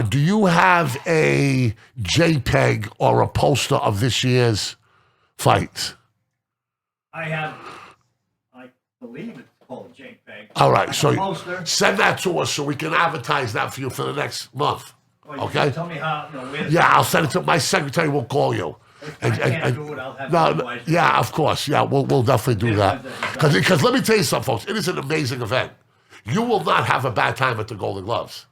Speaker 1: do you have a JPEG or a poster of this year's fights?
Speaker 2: I believe it's called JPEG.
Speaker 1: All right. So
Speaker 2: Poster.
Speaker 1: send that to us so we can advertise that for you for the next month.
Speaker 2: Well, you
Speaker 1: Okay?
Speaker 2: can Tell me how. Where
Speaker 1: Yeah, I'll send it to my secretary. Will call you.
Speaker 2: If I can't do it, I'll have
Speaker 1: No, yeah, of course. Yeah, we'll definitely do that.
Speaker 2: Yeah,
Speaker 1: Because let me tell you something, folks. It is an amazing event. You will not have a bad time at the Golden Gloves.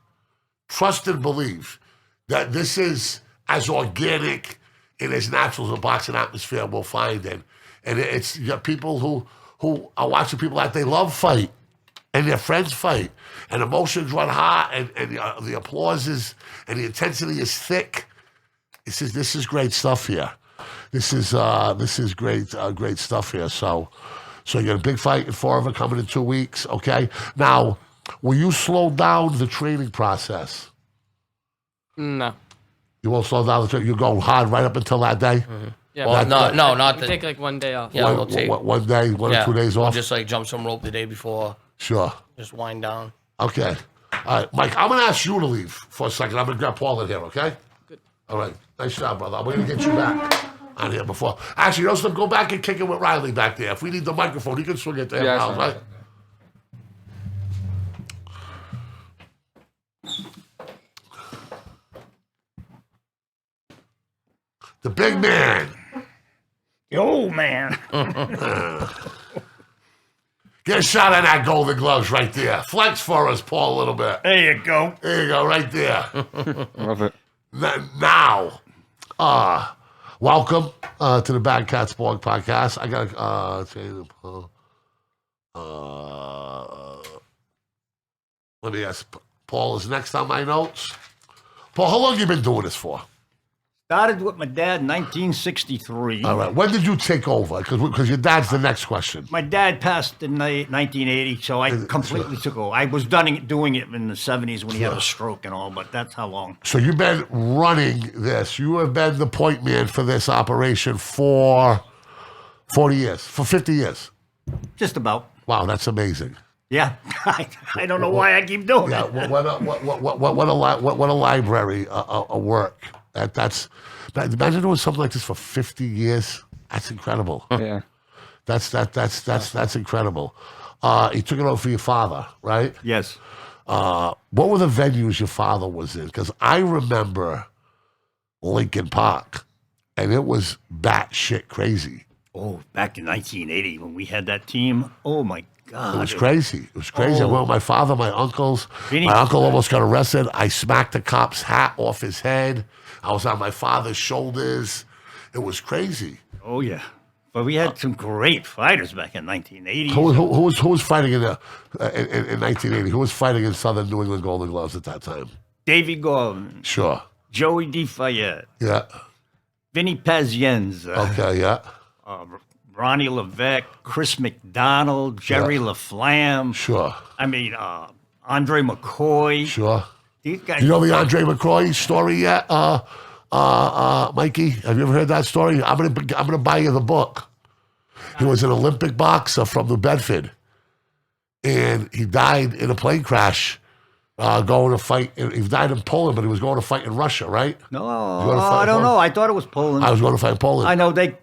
Speaker 1: Trust and believe that this is as organic and as natural as a boxing atmosphere we'll find. And it's you got people who are watching people that they love fight and their friends fight. And emotions run hot and the applause is, and the intensity is thick. This is great stuff here. This is great stuff here. So you got a big fight in Fall River coming in 2 weeks. Okay. Now, will you slow down the training process?
Speaker 3: No.
Speaker 1: You won't slow down the training. You go hard right up until that day.
Speaker 3: Yeah.
Speaker 4: Well,
Speaker 3: but
Speaker 4: not
Speaker 3: you
Speaker 4: the.
Speaker 3: take like 1 day off.
Speaker 4: Yeah, we'll take
Speaker 1: One day, one or 2 days
Speaker 4: we'll
Speaker 1: off.
Speaker 4: just like jump some rope the day before.
Speaker 1: Sure.
Speaker 4: Just wind down.
Speaker 1: Okay. All right, Mike, I'm going to ask you to leave for a second. I'm going to grab Paul in here, okay?
Speaker 3: Good.
Speaker 1: All right. Nice job, brother. I'm going to get you back on here before. Actually, you know something? Go back and kick it with Riley back there. If we need the microphone, he can swing it there,
Speaker 5: Yeah,
Speaker 1: right? The big man.
Speaker 2: The old man.
Speaker 1: Get a shot on that Golden Gloves right there. Flex for us, Paul, a little bit.
Speaker 2: There you go.
Speaker 1: There you go, right there.
Speaker 5: Love it.
Speaker 1: Now, welcome to the BadCatz Blog Podcast. I got let me ask. Paul is next on my notes. Paul, how long have you been doing this for?
Speaker 2: Started with my dad in 1963.
Speaker 1: All right. When did you take over? Because your dad's the next question.
Speaker 2: My dad passed in 1980, so I completely took over. I was doing it in the 70s when he had a stroke and all, but that's how long.
Speaker 1: So you've been running this. You have been the point man for this operation for 40 years, for 50 years.
Speaker 2: Just about.
Speaker 1: Wow, that's amazing.
Speaker 2: Yeah. I don't know why I keep doing
Speaker 1: Yeah,
Speaker 2: it.
Speaker 1: what a library of work. Imagine doing something like this for 50 years. That's incredible.
Speaker 5: Yeah.
Speaker 1: That's incredible. You took it over for your father, right?
Speaker 2: Yes.
Speaker 1: What were the venues your father was in? Because I remember Lincoln Park, and it was batshit crazy.
Speaker 2: Oh, back in 1980 when we had that team. Oh, my God.
Speaker 1: It was crazy. It was crazy. I went with my father, my uncles.
Speaker 2: Vinnie
Speaker 1: My uncle
Speaker 2: Paz.
Speaker 1: almost got arrested. I smacked the cop's hat off his head. I was on my father's shoulders. It was crazy.
Speaker 2: Oh, yeah. But we had some great fighters back in 1980.
Speaker 1: Who was fighting in 1980? Who was fighting in Southern New England Golden Gloves at that time?
Speaker 2: Davey Gorman,
Speaker 1: Sure.
Speaker 2: Joey DeFayette,
Speaker 1: Yeah.
Speaker 2: Vinnie Paz,
Speaker 1: Okay. Yeah.
Speaker 2: Ronnie Levesque, Chris McDonald, Jerry LaFlamme.
Speaker 1: Sure.
Speaker 2: I mean, Andre McCoy.
Speaker 1: Sure.
Speaker 2: These guys.
Speaker 1: You know the Andre McCroy story yet, Mikey? Have you ever heard that story? I'm gonna buy you the book. He was an Olympic boxer from New Bedford, and he died in a plane crash, going to fight. He died in Poland, but he was going to fight in Russia, right?
Speaker 2: No,
Speaker 1: gonna fight
Speaker 2: I don't
Speaker 1: Poland?
Speaker 2: know. I thought it was Poland.
Speaker 1: I was going to fight in Poland.
Speaker 2: I know they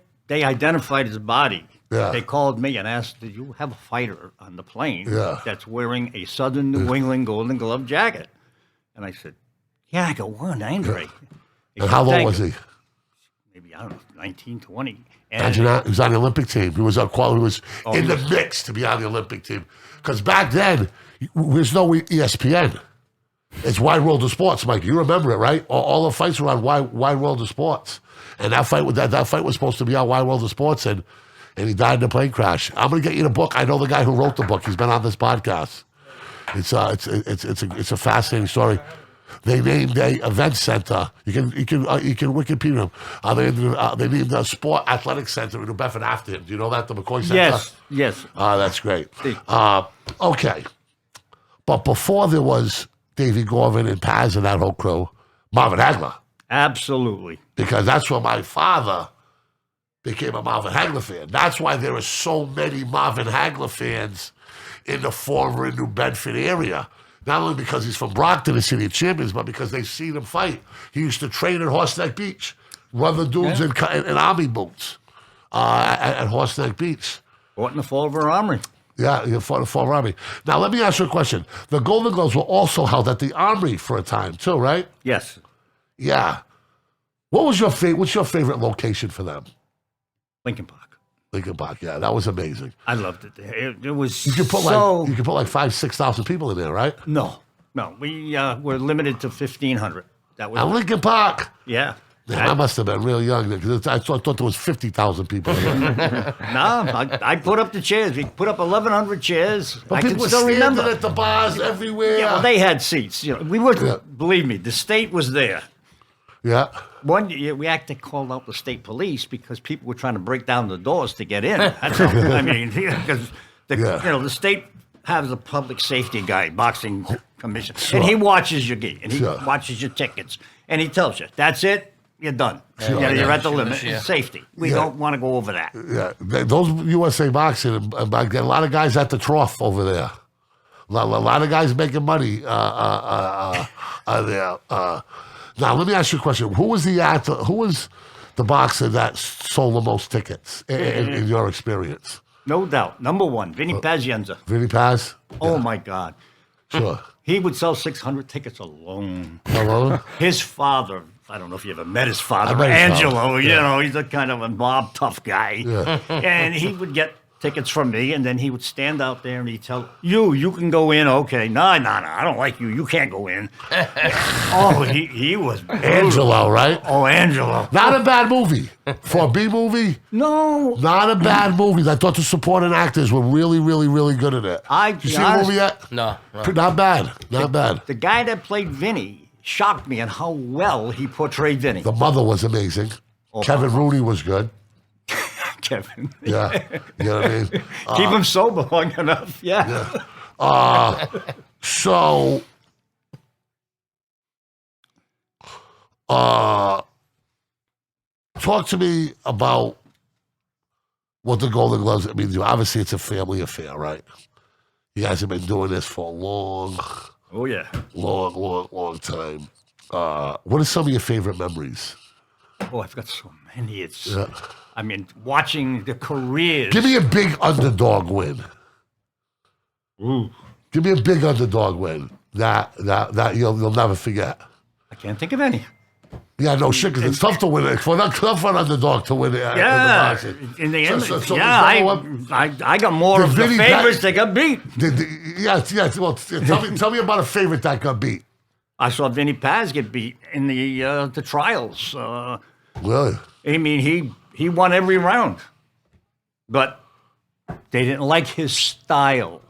Speaker 2: identified his body.
Speaker 1: Yeah.
Speaker 2: They called me and asked, "Did you have a fighter on the plane
Speaker 1: Yeah.
Speaker 2: that's wearing a Southern New England Golden Glove jacket?" And I said, "Yeah, I got one, Andre."
Speaker 1: And how old was he?
Speaker 2: Maybe, I don't know, 19, 20.
Speaker 1: Imagine that. He was on the Olympic team. He was in
Speaker 2: he
Speaker 1: the
Speaker 2: was-
Speaker 1: mix to be on the Olympic team. Because back then, there's no ESPN. It's Wide World of Sports, Mike. You remember it, right? All the fights were on Wide World of Sports. And that fight was supposed to be on Wide World of Sports, and he died in a plane crash. I'm going to get you the book. I know the guy who wrote the book. He's been on this podcast. It's a fascinating story. They named a event center. You can Wikipedia them. They named a sport athletic center in New Bedford after him. Do you know that, the McCoy Center?
Speaker 2: Yes.
Speaker 1: That's great. Okay, but before there was Davey Gorman and Paz and that whole crew, Marvin Hagler,
Speaker 2: Absolutely.
Speaker 1: because that's where my father became a Marvin Hagler fan. That's why there are so many Marvin Hagler fans in the former New Bedford area. Not only because he's from Brockton, the city of champions, but because they've seen him fight. He used to train at Horseneck Beach, run the dudes in army boots at Horseneck Beach.
Speaker 2: Fought in the Fall Armory.
Speaker 1: Yeah, he fought in the Fall Army. Now, let me ask you a question. The Golden Gloves were also held at the Armory for a time, too, right?
Speaker 2: Yes.
Speaker 1: Yeah. What's your favorite location for them?
Speaker 2: Lincoln Park.
Speaker 1: Lincoln Park, yeah, that was amazing.
Speaker 2: I loved it there. It was
Speaker 1: You could put
Speaker 2: so...
Speaker 1: like 5,000-6,000 people in there, right?
Speaker 2: No. We were limited to 1,500. That was...
Speaker 1: At Lincoln Park.
Speaker 2: Yeah.
Speaker 1: Man, I must have been real young then, because I thought there was 50,000 people there.
Speaker 2: I put up the chairs. We put up 1,100 chairs.
Speaker 1: But
Speaker 2: I
Speaker 1: people
Speaker 2: can
Speaker 1: were
Speaker 2: still
Speaker 1: standing
Speaker 2: remember.
Speaker 1: at the bars everywhere.
Speaker 2: Yeah, well, they had seats. You know, we would
Speaker 1: Yeah.
Speaker 2: believe me. The state was there.
Speaker 1: Yeah.
Speaker 2: One year, we actually called out the state police because people were trying to break down the doors to get in. That's how, I mean, because the state has a public safety guy, boxing commission, and he watches your gate, and he watches your tickets, and he tells you, that's it, you're done. You're at the limit. It's safety. We don't want to go over that.
Speaker 1: Yeah, those USA boxing, a lot of guys at the trough over there. A lot of guys making money there. Now, let me ask you a question. Who was the boxer that sold the most tickets in your experience?
Speaker 2: No doubt. Number one, Vinnie Paz.
Speaker 1: Vinnie Paz?
Speaker 2: Oh, my God.
Speaker 1: Sure.
Speaker 2: He would sell 600 tickets alone.
Speaker 1: Alone?
Speaker 2: His father, I don't know if you ever met his father, Angelo, you know, he's a kind of a mob tough guy. Yeah. And he would get tickets from me, and then he would stand out there and he'd tell you can go in. Okay, no, I don't like you. You can't go in. He was brutal.
Speaker 1: Angelo, right?
Speaker 2: Oh, Angelo.
Speaker 1: Not a bad movie. For a B movie?
Speaker 2: No.
Speaker 1: Not a bad movie. I thought the supporting actors were really, really, really good at it. You see the movie yet?
Speaker 4: No.
Speaker 1: Not bad. Not bad.
Speaker 2: The guy that played Vinnie shocked me on how well he portrayed Vinnie.
Speaker 1: The mother was amazing. Kevin Rooney was good.
Speaker 2: Kevin.
Speaker 1: Yeah. You know what I mean?
Speaker 2: Keep him sober long enough. Yeah.
Speaker 1: So, talk to me about what the Golden Gloves mean to you. Obviously, it's a family affair, right? You guys have been doing this for a long time. What are some of your favorite memories?
Speaker 2: Oh, I've got so many. I mean, watching the careers.
Speaker 1: Give me a big underdog win.
Speaker 2: Ooh.
Speaker 1: Give me a big underdog win that you'll never forget.
Speaker 2: I can't think of any.
Speaker 1: Yeah, no shit, because it's tough to win it. For an underdog to win it.
Speaker 2: In the end, I got more of the favorites that got beat.
Speaker 1: Well, tell me about a favorite that got beat.
Speaker 2: I saw Vinnie Paz get beat in the trials.
Speaker 1: Really?
Speaker 2: I mean, he won every round, but they didn't like his style.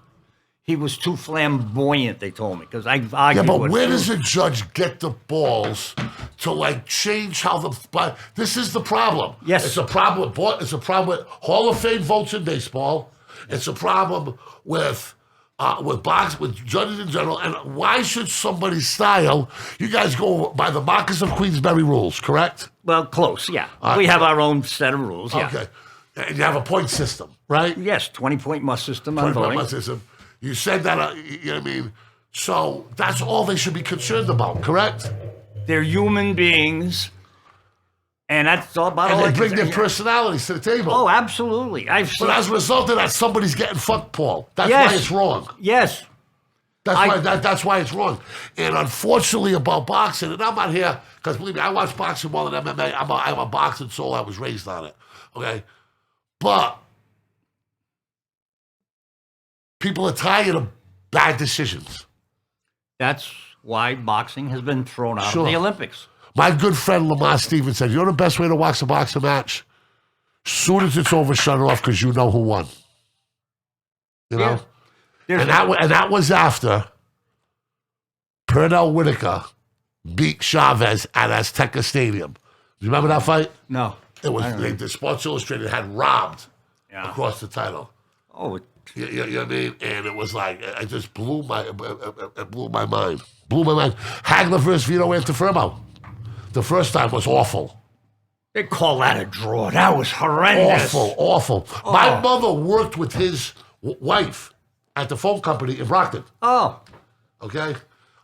Speaker 2: He was too flamboyant, they told me, because I argued
Speaker 1: but where does a judge get the balls to change how but this is the problem.
Speaker 2: Yes.
Speaker 1: It's a problem with Hall of Fame votes in baseball. It's a problem with boxing, with judges in general. And why should somebody's style? You guys go by the Marcus of Queensberry rules, correct?
Speaker 2: Well, close, yeah. We have our own set of rules, yeah.
Speaker 1: Okay. And you have a point system, right?
Speaker 2: Yes, 20-point must system.
Speaker 1: 20-point must system. You said that, you know what I mean? So that's all they should be concerned about, correct?
Speaker 2: They're human beings, and that's all about.
Speaker 1: And they bring their personalities to the table.
Speaker 2: Oh, absolutely.
Speaker 1: But as a result of that, somebody's getting fucked, Paul. That's why it's wrong.
Speaker 2: Yes.
Speaker 1: That's why it's wrong. And unfortunately about boxing, and I'm not here, because believe me, I watch boxing more than MMA. I'm a boxing soul. I was raised on it. Okay? But people are tired of bad decisions.
Speaker 2: That's why boxing has been thrown out of the Olympics.
Speaker 1: My good friend Lamar Stevens said, you know the best way to watch a boxing match? Soon as it's over, shut it off because you know who won. You know? Yeah. And that was after Pernell Whitaker beat Chavez at Azteca Stadium. Do you remember that fight?
Speaker 2: No.
Speaker 1: It was the Sports Illustrated had robbed across the title.
Speaker 2: Oh,
Speaker 1: you know what I mean? And it was like, it just blew my mind. Blew my mind. Hagler versus Vito Antuofermo. The first time was awful.
Speaker 2: They call that a draw. That was horrendous.
Speaker 1: Awful. Oh. My mother worked with his wife at the phone company in Brockton.
Speaker 2: Oh.
Speaker 1: Okay?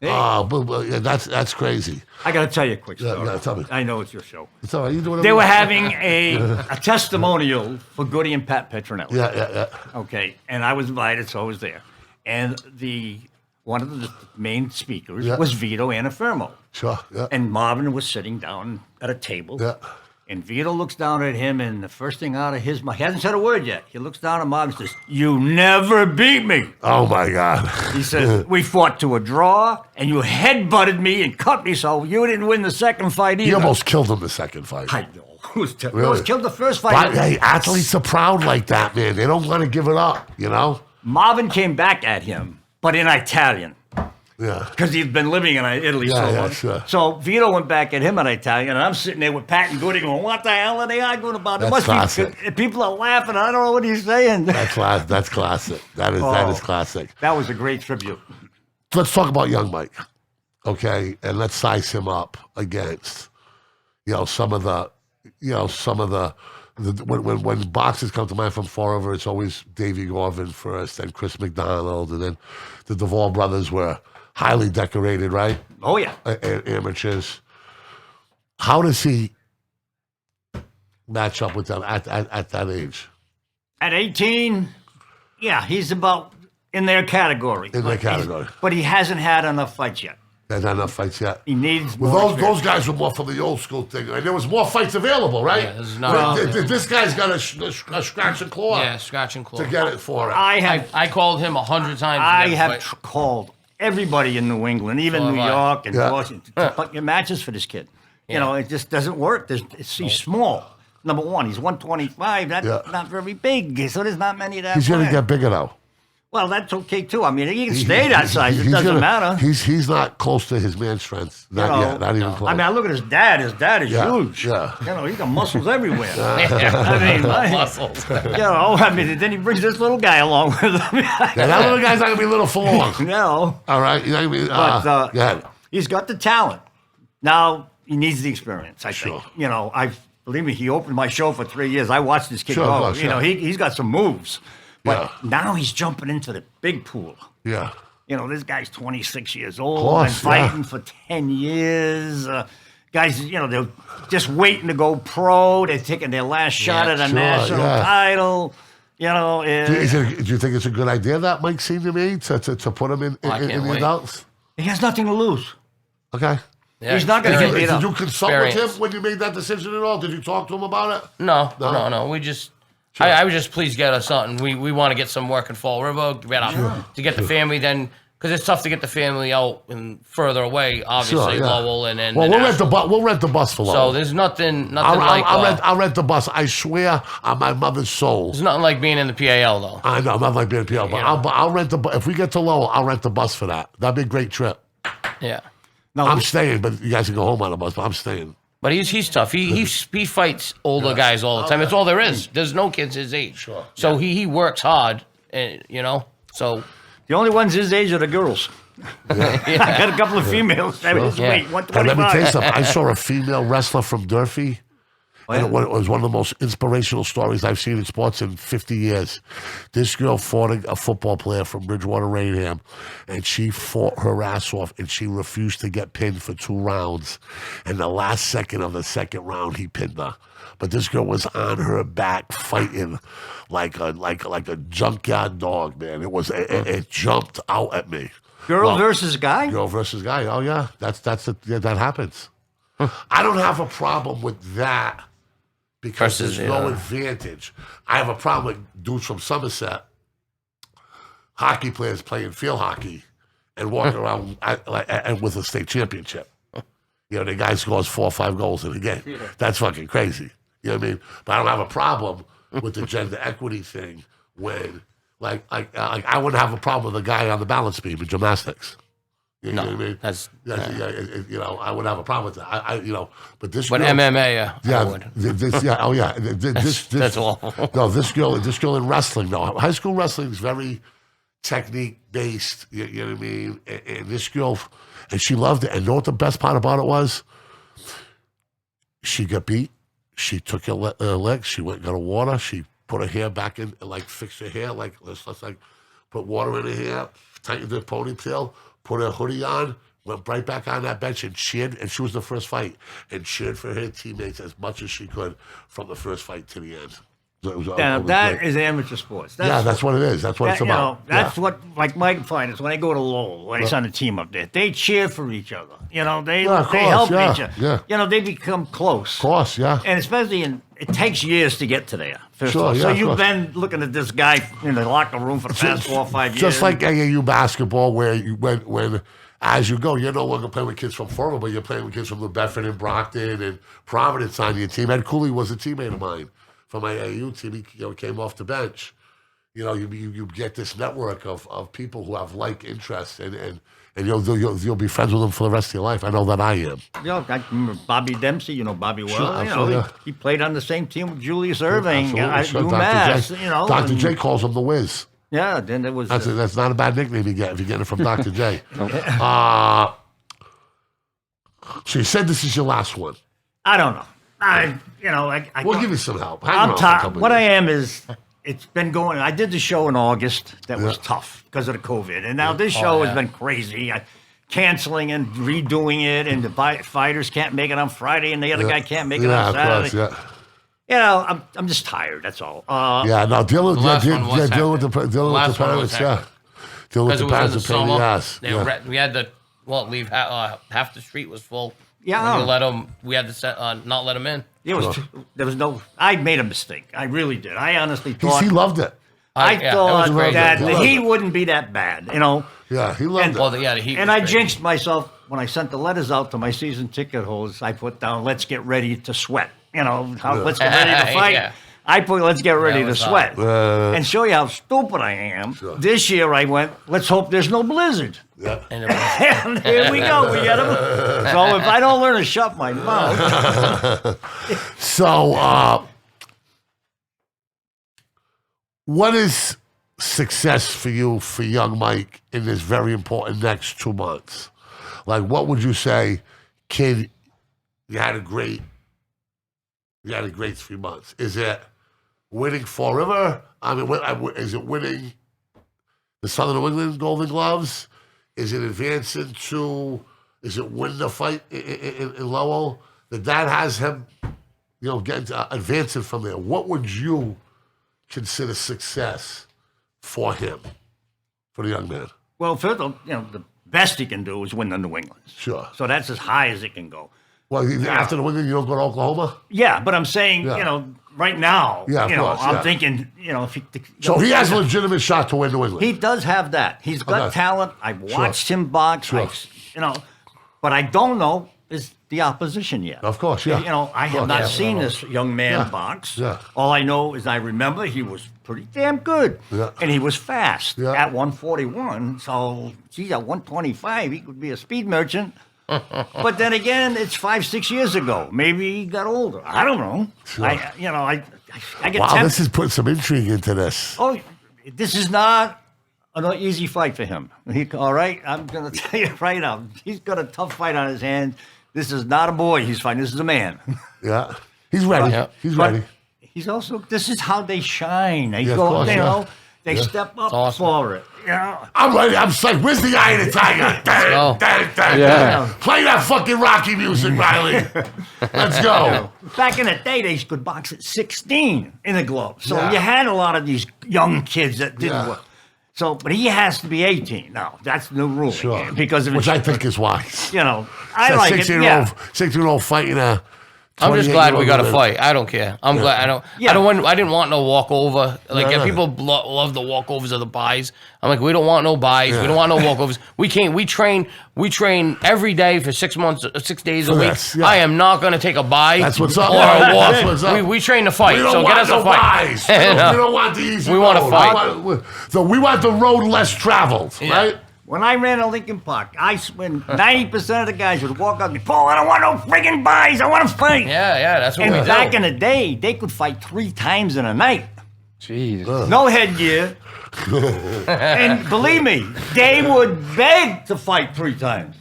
Speaker 1: Hey. That's crazy.
Speaker 2: I got to tell you a quick story.
Speaker 1: Yeah, tell me.
Speaker 2: I know it's your show.
Speaker 1: It's all right. You do
Speaker 2: they were having a testimonial for Goody and Pat Petronelli.
Speaker 1: Yeah.
Speaker 2: Okay, and I was invited, so I was there. And one of the main speakers was Vito Antuofermo.
Speaker 1: Sure, yeah.
Speaker 2: And Marvin was sitting down at a table. Yeah. And Vito looks down at him, and the first thing out of his mouth, he hasn't said a word yet. He looks down at Marvin and says, "You never beat me."
Speaker 1: Oh, my God.
Speaker 2: He says, "We fought to a draw, and you headbutted me and cut me, so you didn't win the second fight either."
Speaker 1: He almost killed him the second fight.
Speaker 2: I know. He almost killed the first fight.
Speaker 1: But, hey, athletes are proud like that, man. They don't want to give it up, you know?
Speaker 2: Marvin came back at him, but in Italian.
Speaker 1: Yeah.
Speaker 2: Because he'd been living in Italy so long.
Speaker 1: Sure.
Speaker 2: So Vito went back at him in Italian, and I'm sitting there with Pat and Goody going, what the hell are they arguing about?
Speaker 1: That's classic.
Speaker 2: People are laughing. I don't know what he's saying.
Speaker 1: That's classic. That is classic.
Speaker 2: That was a great tribute.
Speaker 1: Let's talk about young Mike, okay? And let's size him up against, some of the when boxers come to mind from forever, it's always Davey Garvin first, and Chris McDonald, and then the Duvall brothers were highly decorated, right?
Speaker 2: Oh, yeah.
Speaker 1: Amateurs. How does he match up with them at that age?
Speaker 2: At 18, yeah, he's about in their category. But he hasn't had enough fights yet.
Speaker 1: There's not enough fights yet.
Speaker 2: He needs more.
Speaker 1: Well, those guys were more from the old school thing. And there was more fights available, right?
Speaker 4: Yeah, there's not.
Speaker 1: This guy's got a scratch and claw.
Speaker 4: Yeah, scratch and claw.
Speaker 1: To get it for it.
Speaker 4: I called him 100 times.
Speaker 2: I have called everybody in New England, even New York and Washington, to put your matches for this kid.
Speaker 4: Yeah.
Speaker 2: It just doesn't work. He's small. Number one, he's 125. That's not very big. So there's not many that.
Speaker 1: He's going to get bigger, though.
Speaker 2: Well, that's okay, too. I mean, he can stay that size. It doesn't matter.
Speaker 1: He's not close to his man strength. Not yet. Not even close.
Speaker 2: I mean, I look at his dad. His dad is huge.
Speaker 1: Yeah.
Speaker 2: He's got muscles everywhere. muscles. Then he brings this little guy along with him.
Speaker 1: That little guy's not going to be little for long.
Speaker 2: No.
Speaker 1: All right. You know what I mean?
Speaker 2: But he's got the talent. Now, he needs the experience, I think. Believe me, he opened my show for 3 years. I watched this kid go. He's got some moves. But now he's jumping into the big pool.
Speaker 1: Yeah.
Speaker 2: This guy's 26 years old and fighting for 10 years. Guys, they're just waiting to go pro. They're taking their last shot at a national title. Do
Speaker 1: you think it's a good idea that Mike Senior made to put him in the adults?
Speaker 2: He has nothing to lose.
Speaker 1: Okay.
Speaker 2: Yeah, he's not going to get beat up.
Speaker 1: Did you consult with him when you made that decision at all? Did you talk to him about it?
Speaker 4: No. We just... Sure. I was just please get us something. We want to get some work in Fall River, to get the family then, because it's tough to get the family out and further away. Obviously, Lowell and
Speaker 1: we'll rent the bus for Lowell.
Speaker 4: So there's nothing
Speaker 1: I'll rent the bus. I swear on my mother's soul.
Speaker 4: There's nothing like being in the PAL though.
Speaker 1: I know, nothing like being in the PAL, but I'll rent the bus. If we get to Lowell, I'll rent the bus for that. That'd be a great trip.
Speaker 4: Yeah.
Speaker 1: No, I'm staying, but you guys can go home on the bus. But I'm staying.
Speaker 4: But he's tough. He fights older guys all the time. It's all there is. There's no kids his age.
Speaker 1: Sure.
Speaker 4: So he works hard, and so
Speaker 2: the only ones his age are the girls. I got a couple of females. Sure. Wait, 125.
Speaker 1: Let me tell you something. I saw a female wrestler from Durfee. And it was one of the most inspirational stories I've seen in sports in 50 years. This girl fought a football player from Bridgewater, Rainham, and she fought her ass off, and she refused to get pinned for 2 rounds. And the last second of the second round, he pinned her. But this girl was on her back fighting like a junkyard dog, man. It jumped out at me.
Speaker 2: Girl versus guy?
Speaker 1: Girl versus guy. Oh yeah, that happens. I don't have a problem with that. Because there's no advantage. I have a problem with dudes from Somerset, hockey players playing field hockey and walking around and with a state championship. The guy scores 4 or 5 goals in a game. That's fucking crazy. You know what I mean? But I don't have a problem with the gender equity thing when, I wouldn't have a problem with a guy on the balance beam in gymnastics. You know what I mean? I would have a problem with that. But this.
Speaker 4: But
Speaker 1: girl,
Speaker 4: MMA, I would.
Speaker 1: That's
Speaker 4: awful.
Speaker 1: No, this girl in wrestling. No, high school wrestling is very technique based. You know what I mean? And this girl, and she loved it. And you know what the best part about it was? She got beat. She took her legs. She went and got a water. She put her hair back in, fixed her hair, let's put water in her hair, tightened the ponytail. Put her hoodie on, went right back on that bench and cheered, and she was the first fight, and cheered for her teammates as much as she could from the first fight to the end.
Speaker 2: That is amateur sports.
Speaker 1: That's what it is. That's what it's about.
Speaker 2: That's what, like my fighters, when they go to Lowell, when it's on a team up there, they cheer for each other. They help each other.
Speaker 1: Yeah.
Speaker 2: They become close.
Speaker 1: Of course, yeah.
Speaker 2: And especially it takes years to get to there. So you've been looking at this guy in the locker room for the past 4 or 5 years.
Speaker 1: Just like AAU basketball, where when as you go, you're no longer playing with kids from Forever, but you're playing with kids from New Bedford and Brockton and Providence on your team. Ed Cooley was a teammate of mine from my AAU team. He came off the bench. You get this network of people who have like interests, and and you'll be friends with him for the rest of your life. I know that I am.
Speaker 2: I remember Bobby Dempsey, Bobby Well.
Speaker 1: Sure, absolutely,
Speaker 2: He played on the same team with Julius Irving.
Speaker 1: Absolutely, sure.
Speaker 2: UMass,
Speaker 1: Dr. J. Dr. J calls him the Whiz.
Speaker 2: Yeah, then there was...
Speaker 1: That's not a bad nickname you get if you get it from Dr. J. So you said this is your last one.
Speaker 2: I don't know.
Speaker 1: We'll give you some help.
Speaker 2: I'm tired. What I am is, it's been going. I did the show in August. That was tough because of the COVID, and now this show has been crazy. Canceling and redoing it, and the fighters can't make it on Friday, and the other guy can't make it on Saturday.
Speaker 1: Of course,
Speaker 2: I'm just tired. That's all.
Speaker 1: Dealing with the
Speaker 4: Last one
Speaker 1: parents.
Speaker 4: was
Speaker 1: Dealing with the
Speaker 4: Because it was in
Speaker 1: parents
Speaker 4: the
Speaker 1: and pain in the
Speaker 4: summer.
Speaker 1: ass.
Speaker 4: We had to leave. Half the street was full.
Speaker 2: Yeah.
Speaker 4: We let them. We had to not let them in.
Speaker 2: There was no. I made a mistake. I really did. I honestly thought
Speaker 1: He loved it.
Speaker 2: I thought
Speaker 4: it was great.
Speaker 2: that
Speaker 1: He
Speaker 2: the
Speaker 1: loved
Speaker 2: heat
Speaker 1: it.
Speaker 2: wouldn't be that bad.
Speaker 1: Yeah, he loved it.
Speaker 4: Well, the heat.
Speaker 2: And
Speaker 4: was
Speaker 2: I
Speaker 4: great.
Speaker 2: jinxed myself when I sent the letters out to my season ticket holders. I put down, "Let's get ready to sweat." Let's get ready to fight.
Speaker 4: Yeah.
Speaker 2: I put, "Let's get ready to
Speaker 4: was
Speaker 2: sweat," and show you how stupid I am. This year I went, "Let's hope there's no blizzard."
Speaker 4: And it was-
Speaker 2: And here we go. We get them. So if I don't learn to shut my mouth,
Speaker 1: So, what is success for you, for young Mike, in this very important next 2 months? Like, what would you say, kid? You had a great 3 months. Is it winning forever? I mean, is it winning the Southern New England Golden Gloves? Is it advancing to? Is it win the fight in Lowell? The dad has him, advancing from there. What would you consider success for him, for the young man?
Speaker 2: well, first of all, the best he can do is win the New Englands.
Speaker 1: Sure.
Speaker 2: So that's as high as it can go.
Speaker 1: Well, after the New England, you don't go to Oklahoma?
Speaker 2: Yeah, but I'm saying,
Speaker 1: Yeah.
Speaker 2: Right now,
Speaker 1: Yeah, of course,
Speaker 2: I'm
Speaker 1: yeah.
Speaker 2: thinking, if he,
Speaker 1: So he has a legitimate shot to win New England.
Speaker 2: he does have that. He's got
Speaker 1: Okay.
Speaker 2: talent. I've watched him box.
Speaker 1: Sure.
Speaker 2: But I don't know is the opposition yet.
Speaker 1: Of course, yeah.
Speaker 2: I have not seen this young man box.
Speaker 1: Yeah.
Speaker 2: All I know is I remember he was pretty damn good.
Speaker 1: Yeah.
Speaker 2: And he was fast
Speaker 1: Yeah.
Speaker 2: at 141. So, geez, at 125, he could be a speed merchant. But then again, it's 5-6 years ago. Maybe he got older. I don't know.
Speaker 1: Sure.
Speaker 2: I get
Speaker 1: Wow,
Speaker 2: tempted.
Speaker 1: this is putting some intrigue into this.
Speaker 2: Oh, this is not an easy fight for him. All right? I'm going to tell you right now. He's got a tough fight on his hands. This is not a boy he's fighting. This is a man.
Speaker 1: Yeah. He's ready.
Speaker 4: Yeah.
Speaker 1: He's
Speaker 2: But
Speaker 1: ready.
Speaker 2: he's also, this is how they shine. They
Speaker 1: Yeah, of
Speaker 2: go,
Speaker 1: course, yeah.
Speaker 2: they step up
Speaker 4: awesome.
Speaker 2: for it.
Speaker 1: I'm ready. I'm psyched. Where's the eye of the tiger?
Speaker 4: go.
Speaker 1: Dang. Play that fucking Rocky music, Riley. Let's go.
Speaker 2: Back in the day, they could box at 16 in the glove. So
Speaker 1: Yeah.
Speaker 2: you had a lot of these young kids that didn't
Speaker 1: Yeah.
Speaker 2: work. So, but he has to be 18 now. That's the new rule.
Speaker 1: Sure.
Speaker 2: Because of
Speaker 1: Which
Speaker 2: his,
Speaker 1: I think is wise.
Speaker 2: I like it. Yeah.
Speaker 1: 16-year-old fighting a.
Speaker 4: I'm just glad we got a
Speaker 1: 28-year-old
Speaker 4: fight. I don't care. I'm glad. I didn't want no walkover. Like
Speaker 1: No.
Speaker 4: people love the walkovers of the buys. I'm like, we don't want no buys. We don't want no walkovers. We can't. We train every day for 6 months, 6 days a
Speaker 1: For
Speaker 4: week.
Speaker 1: this, yeah.
Speaker 4: I am not going to take a buy.
Speaker 1: That's what's up.
Speaker 4: Or
Speaker 1: Yeah,
Speaker 4: a walk.
Speaker 1: that's what's up.
Speaker 4: We train to fight.
Speaker 1: We don't
Speaker 4: So
Speaker 1: want
Speaker 4: get us
Speaker 1: no
Speaker 4: a fight.
Speaker 1: buys. We don't want the easy
Speaker 4: We want to
Speaker 1: road.
Speaker 4: fight.
Speaker 1: We want the road less traveled, right?
Speaker 2: When I ran a Lincoln Park, when 90% of the guys would walk up and Paul, I don't want no friggin' buys. I want to fight.
Speaker 4: Yeah, that's what we
Speaker 2: And
Speaker 4: do.
Speaker 2: back in the day, they could fight 3 times in a night.
Speaker 5: Jeez.
Speaker 2: No headgear. And believe me, they would beg to fight 3 times.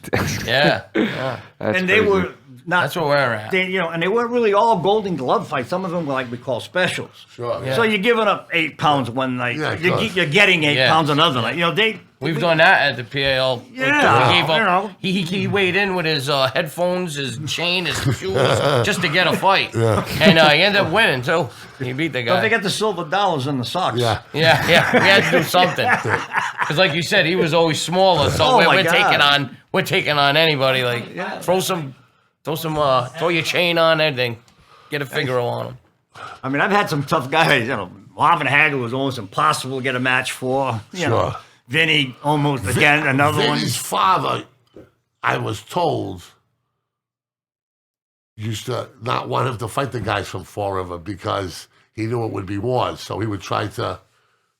Speaker 4: Yeah.
Speaker 5: That's
Speaker 2: And they
Speaker 5: crazy.
Speaker 2: were not.
Speaker 4: That's where we're at.
Speaker 2: And they weren't really all Golden Glove fights. Some of them were like we call specials.
Speaker 1: Sure.
Speaker 4: Yeah.
Speaker 2: So you're giving up 8 pounds one night.
Speaker 1: Yeah, of course.
Speaker 2: You're getting 8
Speaker 4: Yeah.
Speaker 2: pounds another night.
Speaker 4: We've done that at the PAL.
Speaker 2: Yeah,
Speaker 4: We gave up.
Speaker 2: you know.
Speaker 4: He weighed in with his headphones, his chain, his shoes, just to get a fight. And he ended up winning too. He beat the guy.
Speaker 2: But they got the silver dollars in the socks.
Speaker 1: Yeah.
Speaker 4: Yeah, we had to do something. Because like you said, he was always smaller, so
Speaker 2: Oh, my
Speaker 4: we're
Speaker 2: God.
Speaker 4: taking on anybody. Like throw your chain on everything. Get a figure on him.
Speaker 2: I mean, I've had some tough guys. Marvin Hagler was almost impossible to get a match for. You know,
Speaker 1: Sure.
Speaker 2: Vinny almost again another
Speaker 1: Vinny's father, I was told, used to not want him to fight the guys from Fall River because he knew it would be wars. So he would try to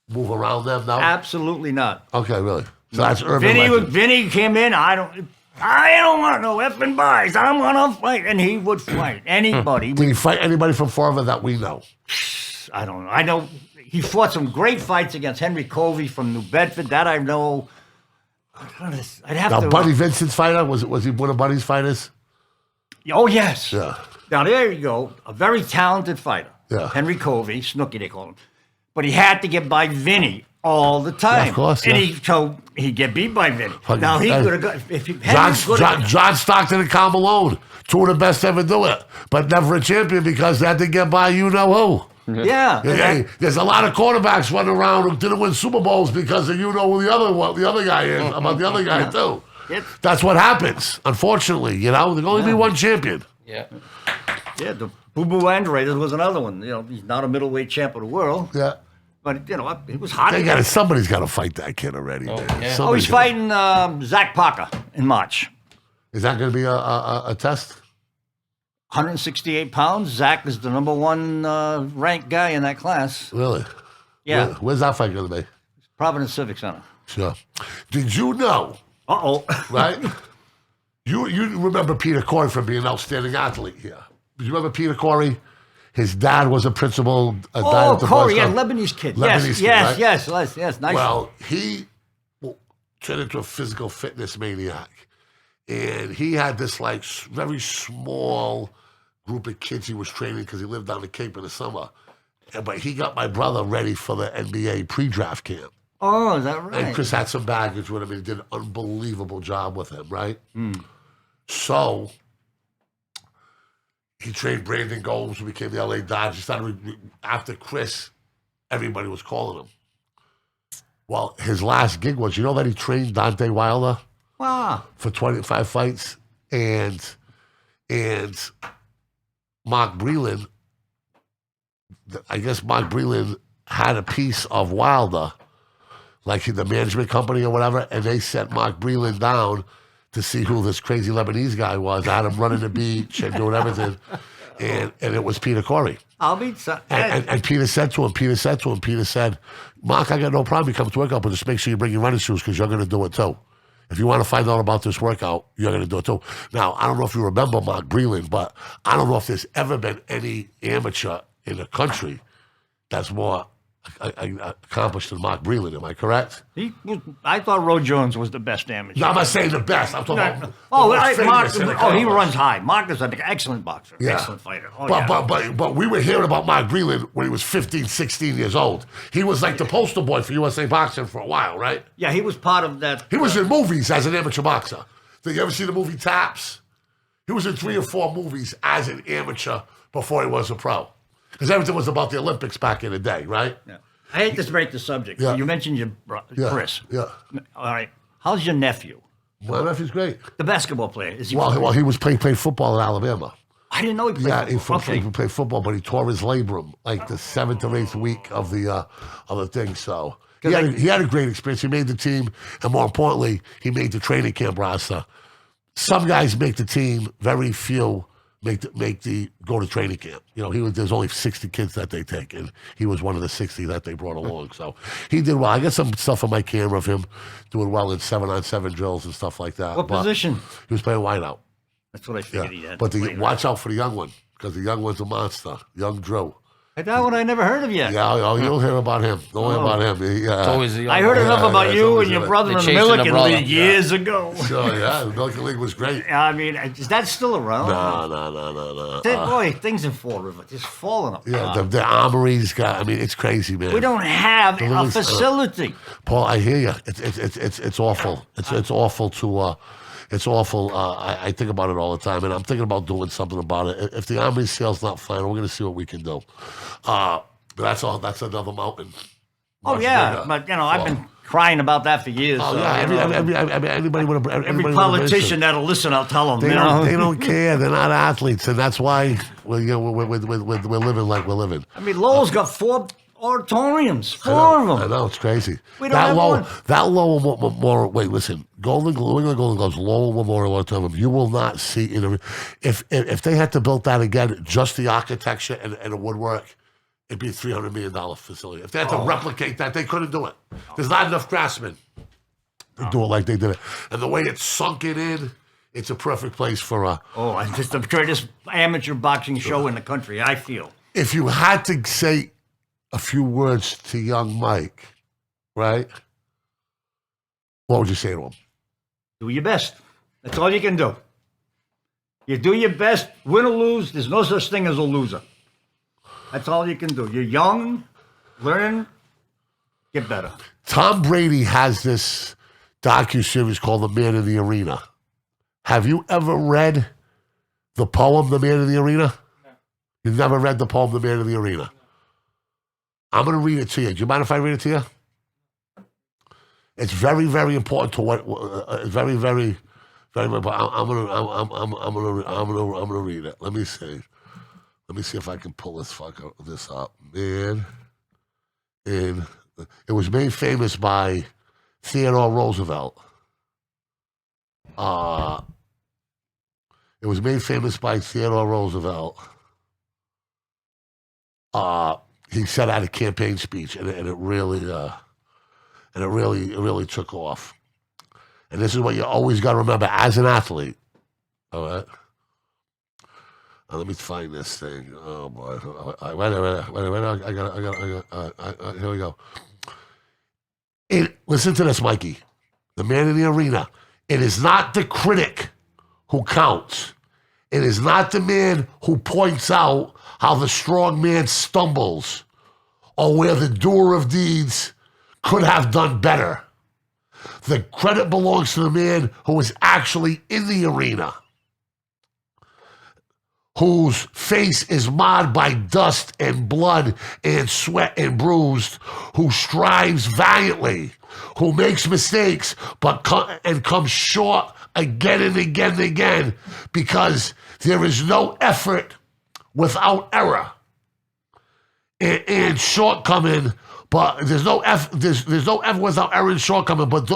Speaker 1: move around them now.
Speaker 2: one. Absolutely not.
Speaker 1: Okay, really? So that's urban legend.
Speaker 2: Vinnie came in. I don't want no effing buys. I'm gonna fight, and he would fight anybody.
Speaker 1: Did he fight anybody from Florida that we know?
Speaker 2: I don't know. I know he fought some great fights against Henry Covey from New Bedford. That I know. I'd have
Speaker 1: Now,
Speaker 2: to.
Speaker 1: Buddy Vincent's fighter was he one of Buddy's fighters?
Speaker 2: Oh yes.
Speaker 1: Yeah.
Speaker 2: Now there you go. A very talented fighter.
Speaker 1: Yeah.
Speaker 2: Henry Covey, Snooky they call him, but he had to get by Vinnie all the time.
Speaker 1: Yeah, of course,
Speaker 2: And
Speaker 1: yeah.
Speaker 2: he'd get beat by Vinnie.
Speaker 1: Fucking
Speaker 2: Now he
Speaker 1: hey.
Speaker 2: could have got if he Henry
Speaker 1: John Stockton and Karl Malone, two of the best to ever do it, but never a champion because they had to get by you know who.
Speaker 2: Yeah.
Speaker 1: Okay, there's a lot of quarterbacks running around who didn't win Super Bowls because of you know who the other guy is about the other guy too. That's what happens. Unfortunately, you know, there can only be one champion.
Speaker 4: Yeah.
Speaker 2: Yeah, the Boo Boo Andre was another one. You know, he's not a middleweight champ of the world,
Speaker 1: Yeah,
Speaker 2: but you know, it was hot.
Speaker 1: somebody's got to fight that kid already. Man.
Speaker 4: yeah.
Speaker 2: Oh, he's
Speaker 1: Somebody's
Speaker 2: fighting Zach Parker in March.
Speaker 1: Is that going to be a test?
Speaker 2: 168 pounds. Zach is the number one ranked guy in that class.
Speaker 1: Really?
Speaker 2: Yeah,
Speaker 1: Where's that fight going to be?
Speaker 2: Providence Civic Center.
Speaker 1: Sure. Did you know?
Speaker 2: Uh-oh.
Speaker 1: Right? You remember Peter Corey from being an outstanding athlete here. Do you remember Peter Corey? His dad was a principal.
Speaker 2: Oh, Corey, yeah, Lebanese kid.
Speaker 1: Lebanese kid,
Speaker 2: yes,
Speaker 1: right?
Speaker 2: yes. Nice.
Speaker 1: Well, he turned into a physical fitness maniac. And he had this like very small group of kids he was training because he lived down the Cape in the summer. But he got my brother ready for the NBA pre-draft camp.
Speaker 2: Oh, is that right?
Speaker 1: And Chris had some baggage with him and he did an unbelievable job with him, right? So he trained Brandon Gomes, who became the LA Dodgers. He started after Chris, everybody was calling him. Well, his last gig was, you know that he trained Dante Wilder
Speaker 2: Wow.
Speaker 1: for 25 fights, and Mark Breland, I guess Mark Breland had a piece of Wilder, like the management company or whatever, and they sent Mark Breland down to see who this crazy Lebanese guy was. I had him running the beach and doing everything, and it was Peter Corey.
Speaker 2: I'll be.
Speaker 1: And Peter said, Mark, I got no problem. You come to workout, but just make sure you bring your running shoes because you're going to do it too. If you want to find out about this workout, you're going to do it too. Now, I don't know if you remember Mark Breland, but I don't know if there's ever been any amateur in the country that's more accomplished than Mark Breland. Am I correct?
Speaker 2: I thought Roe Jones was the best amateur.
Speaker 1: No, I'm not saying the best. I'm talking about
Speaker 2: Mark. He runs high. Mark is an excellent boxer, excellent fighter. Oh,
Speaker 1: but we were hearing about Mark Breland when he was 15, 16 years old. He was like the poster boy for USA Boxing for a while, right?
Speaker 2: Yeah, he was part of that.
Speaker 1: He was in movies as an amateur boxer. Did you ever see the movie Taps? He was in 3 or 4 movies as an amateur before he was a pro. Because everything was about the Olympics back in the day, right?
Speaker 2: Yeah. I hate to break the subject.
Speaker 1: Yeah.
Speaker 2: You mentioned your Chris.
Speaker 1: Yeah.
Speaker 2: All right. How's your nephew?
Speaker 1: My nephew's great.
Speaker 2: The basketball player. Is he?
Speaker 1: Well, he was played football in Alabama.
Speaker 2: I didn't know he played football.
Speaker 1: He played football, but he tore his labrum like the 7th or 8th week of the thing. So he had a great experience. He made the team, and more importantly, he made the training camp roster. Some guys make the team, very few go to training camp. You know, there's only 60 kids that they take, and he was one of the 60 that they brought along. So he did well. I got some stuff on my camera of him doing well in 7-on-7 drills and stuff like that.
Speaker 2: What position?
Speaker 1: He was playing wideout.
Speaker 2: That's what I figured he had.
Speaker 1: But watch out for the young one, because the young one's a monster. Young Drew.
Speaker 2: That one I never heard of yet.
Speaker 1: Yeah, you'll hear about him. Don't worry about him.
Speaker 4: It's always the
Speaker 2: I heard enough about you and your brother in the
Speaker 4: chasing a
Speaker 2: Milliken
Speaker 4: brother.
Speaker 2: League years ago.
Speaker 1: Sure, yeah. The Milliken League was great.
Speaker 2: I mean, is that still around?
Speaker 1: No.
Speaker 2: Boy, things in Fall River just falling apart.
Speaker 1: Yeah, the Armory's got. I mean, it's crazy, man.
Speaker 2: We don't have a facility.
Speaker 1: Paul, I hear you. It's awful. It's awful to. It's awful. I think about it all the time, and I'm thinking about doing something about it. If the Armory sale's not fine, we're going to see what we can do. But that's all. That's another mountain.
Speaker 2: Oh yeah, but I've been crying about that for years.
Speaker 1: Oh yeah, anybody with
Speaker 2: every politician that'll listen, I'll tell them.
Speaker 1: They don't care. They're not athletes, and that's why we're living like we're living.
Speaker 2: I mean, Lowell's got 4 auditoriums, 4 of them.
Speaker 1: I know, it's crazy.
Speaker 2: We don't have one.
Speaker 1: That Lowell Memorial. Wait, listen. New England Golden Gloves, Lowell Memorial Auditorium. You will not see if they had to build that again, just the architecture and the woodwork, it'd be a $300 million facility. If they had to replicate that, they couldn't do it. There's not enough craftsmen. do it like they did it. And the way it sunk it in, it's a perfect place for a...
Speaker 2: Oh, it's the greatest amateur boxing show in the country, I feel.
Speaker 1: If you had to say a few words to young Mike, right? What would you say to him?
Speaker 2: Do your best. That's all you can do. You do your best, win or lose. There's no such thing as a loser. That's all you can do. You're young, learn, get better.
Speaker 1: Tom Brady has this docuseries called The Man in the Arena. Have you ever read the poem, The Man in the Arena? No. You've never read the poem, The Man in the Arena? No. I'm going to read it to you. Do you mind if I read it to you? It's very, very important to what. Very, very, very. I'm gonna read it. Let me see. Let me see if I can pull this up. Man, and it was made famous by Theodore Roosevelt. It was made famous by Theodore Roosevelt. He said out a campaign speech, and it really. And it really took off. And this is what you always got to remember as an athlete. All right? Now, let me find this thing. Oh, boy. Wait, here we go. Listen to this, Mikey. The Man in the Arena. It is not the critic who counts. It is not the man who points out how the strong man stumbles or where the doer of deeds could have done better. The credit belongs to the man who is actually in the arena, whose face is marred by dust and blood and sweat and bruised, who strives valiantly, who makes mistakes but comes short again and again and again, because there is no effort without error and shortcoming. But there's no effort without error and shortcoming. But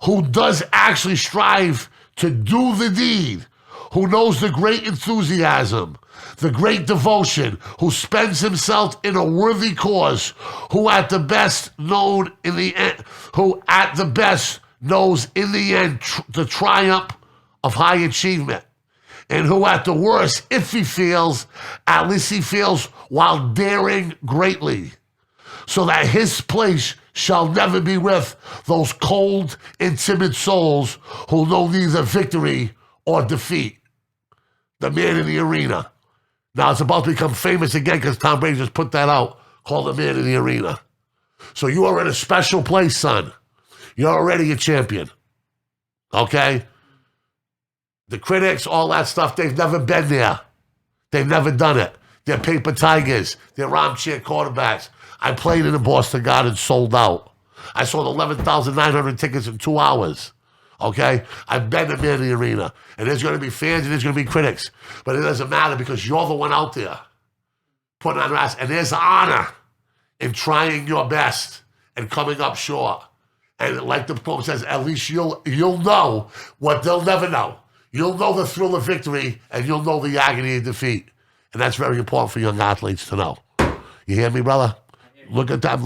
Speaker 1: who does actually strive to do the deed? Who knows the great enthusiasm, the great devotion? Who spends himself in a worthy cause? Who at the best knows in the end the triumph of high achievement? And who at the worst, if he fails, at least he fails while daring greatly, so that his place shall never be with those cold and timid souls who know neither victory or defeat. The Man in the Arena. Now it's about to become famous again because Tom Brady just put that out, called The Man in the Arena. So you are in a special place, son. You're already a champion. Okay? The critics, all that stuff, they've never been there. They've never done it. They're paper tigers. They're armchair quarterbacks. I played in the Boston Garden, sold out. I sold 11,900 tickets in 2 hours. Okay? I've been to Man in the Arena. And there's going to be fans and there's going to be critics. But it doesn't matter because you're the one out there putting on your ass. And there's honor in trying your best and coming up short. And like the poem says, at least you'll know what they'll never know. You'll know the thrill of victory and you'll know the agony of defeat. And that's very important for young athletes to know. You hear me, brother? Look at that.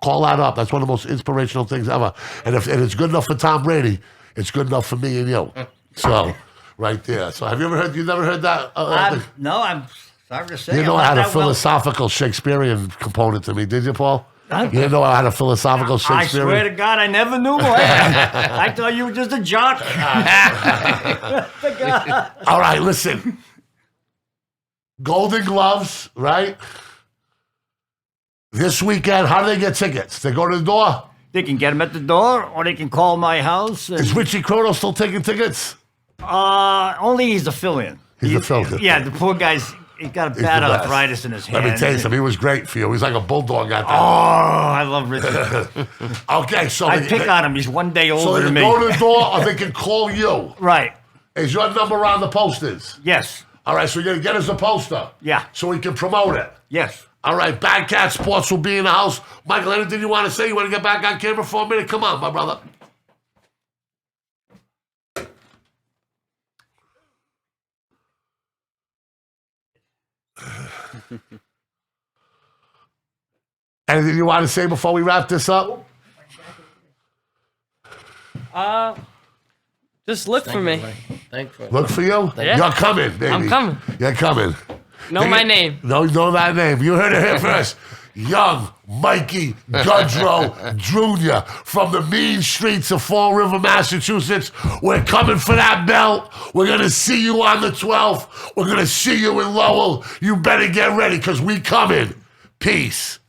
Speaker 1: Call that up. That's one of the most inspirational things ever. And if it's good enough for Tom Brady, it's good enough for me and you. So, right there. So, have you never heard that?
Speaker 2: No, I'm sorry to say.
Speaker 1: You know I had a philosophical Shakespearean component to me, did you, Paul? You didn't know I had a philosophical Shakespearean?
Speaker 2: I swear to God, I never knew that. I thought you were just a jock.
Speaker 1: All right, listen. Golden Gloves, right? This weekend, how do they get tickets? They go to the door?
Speaker 2: They can get them at the door, or they can call my house.
Speaker 1: Is Richie Croto still taking tickets?
Speaker 2: Only he's a fill-in.
Speaker 1: He's a fill-in.
Speaker 2: Yeah, the poor guy's got a bad arthritis in his hand.
Speaker 1: Let me tell you something. He was great for you. He's like a bulldog out there.
Speaker 2: Oh, I love Richie.
Speaker 1: Okay, so
Speaker 2: I pick on him. He's one day older than me.
Speaker 1: So they can go to the door, or they can call you.
Speaker 2: Right.
Speaker 1: Is your number on the posters?
Speaker 2: Yes.
Speaker 1: All right, so you're going to get us a poster?
Speaker 2: Yeah.
Speaker 1: So we can promote it?
Speaker 2: Yes.
Speaker 1: All right, BadCatz Sports will be in the house. Michael, anything you want to say? You want to get back on camera for a minute? Come on, my brother. Anything you want to say before we wrap this up?
Speaker 3: Just look for me.
Speaker 4: Thankfully.
Speaker 1: Look for you?
Speaker 3: Yeah.
Speaker 1: You're coming, baby.
Speaker 3: I'm coming.
Speaker 1: You're coming.
Speaker 3: Know my name.
Speaker 1: Know that name. You heard it here first. Young Mikey Gaudreau Jr. from the mean streets of Fall River, Massachusetts. We're coming for that belt. We're going to see you on the 12th. We're going to see you in Lowell. You better get ready because we coming. Peace.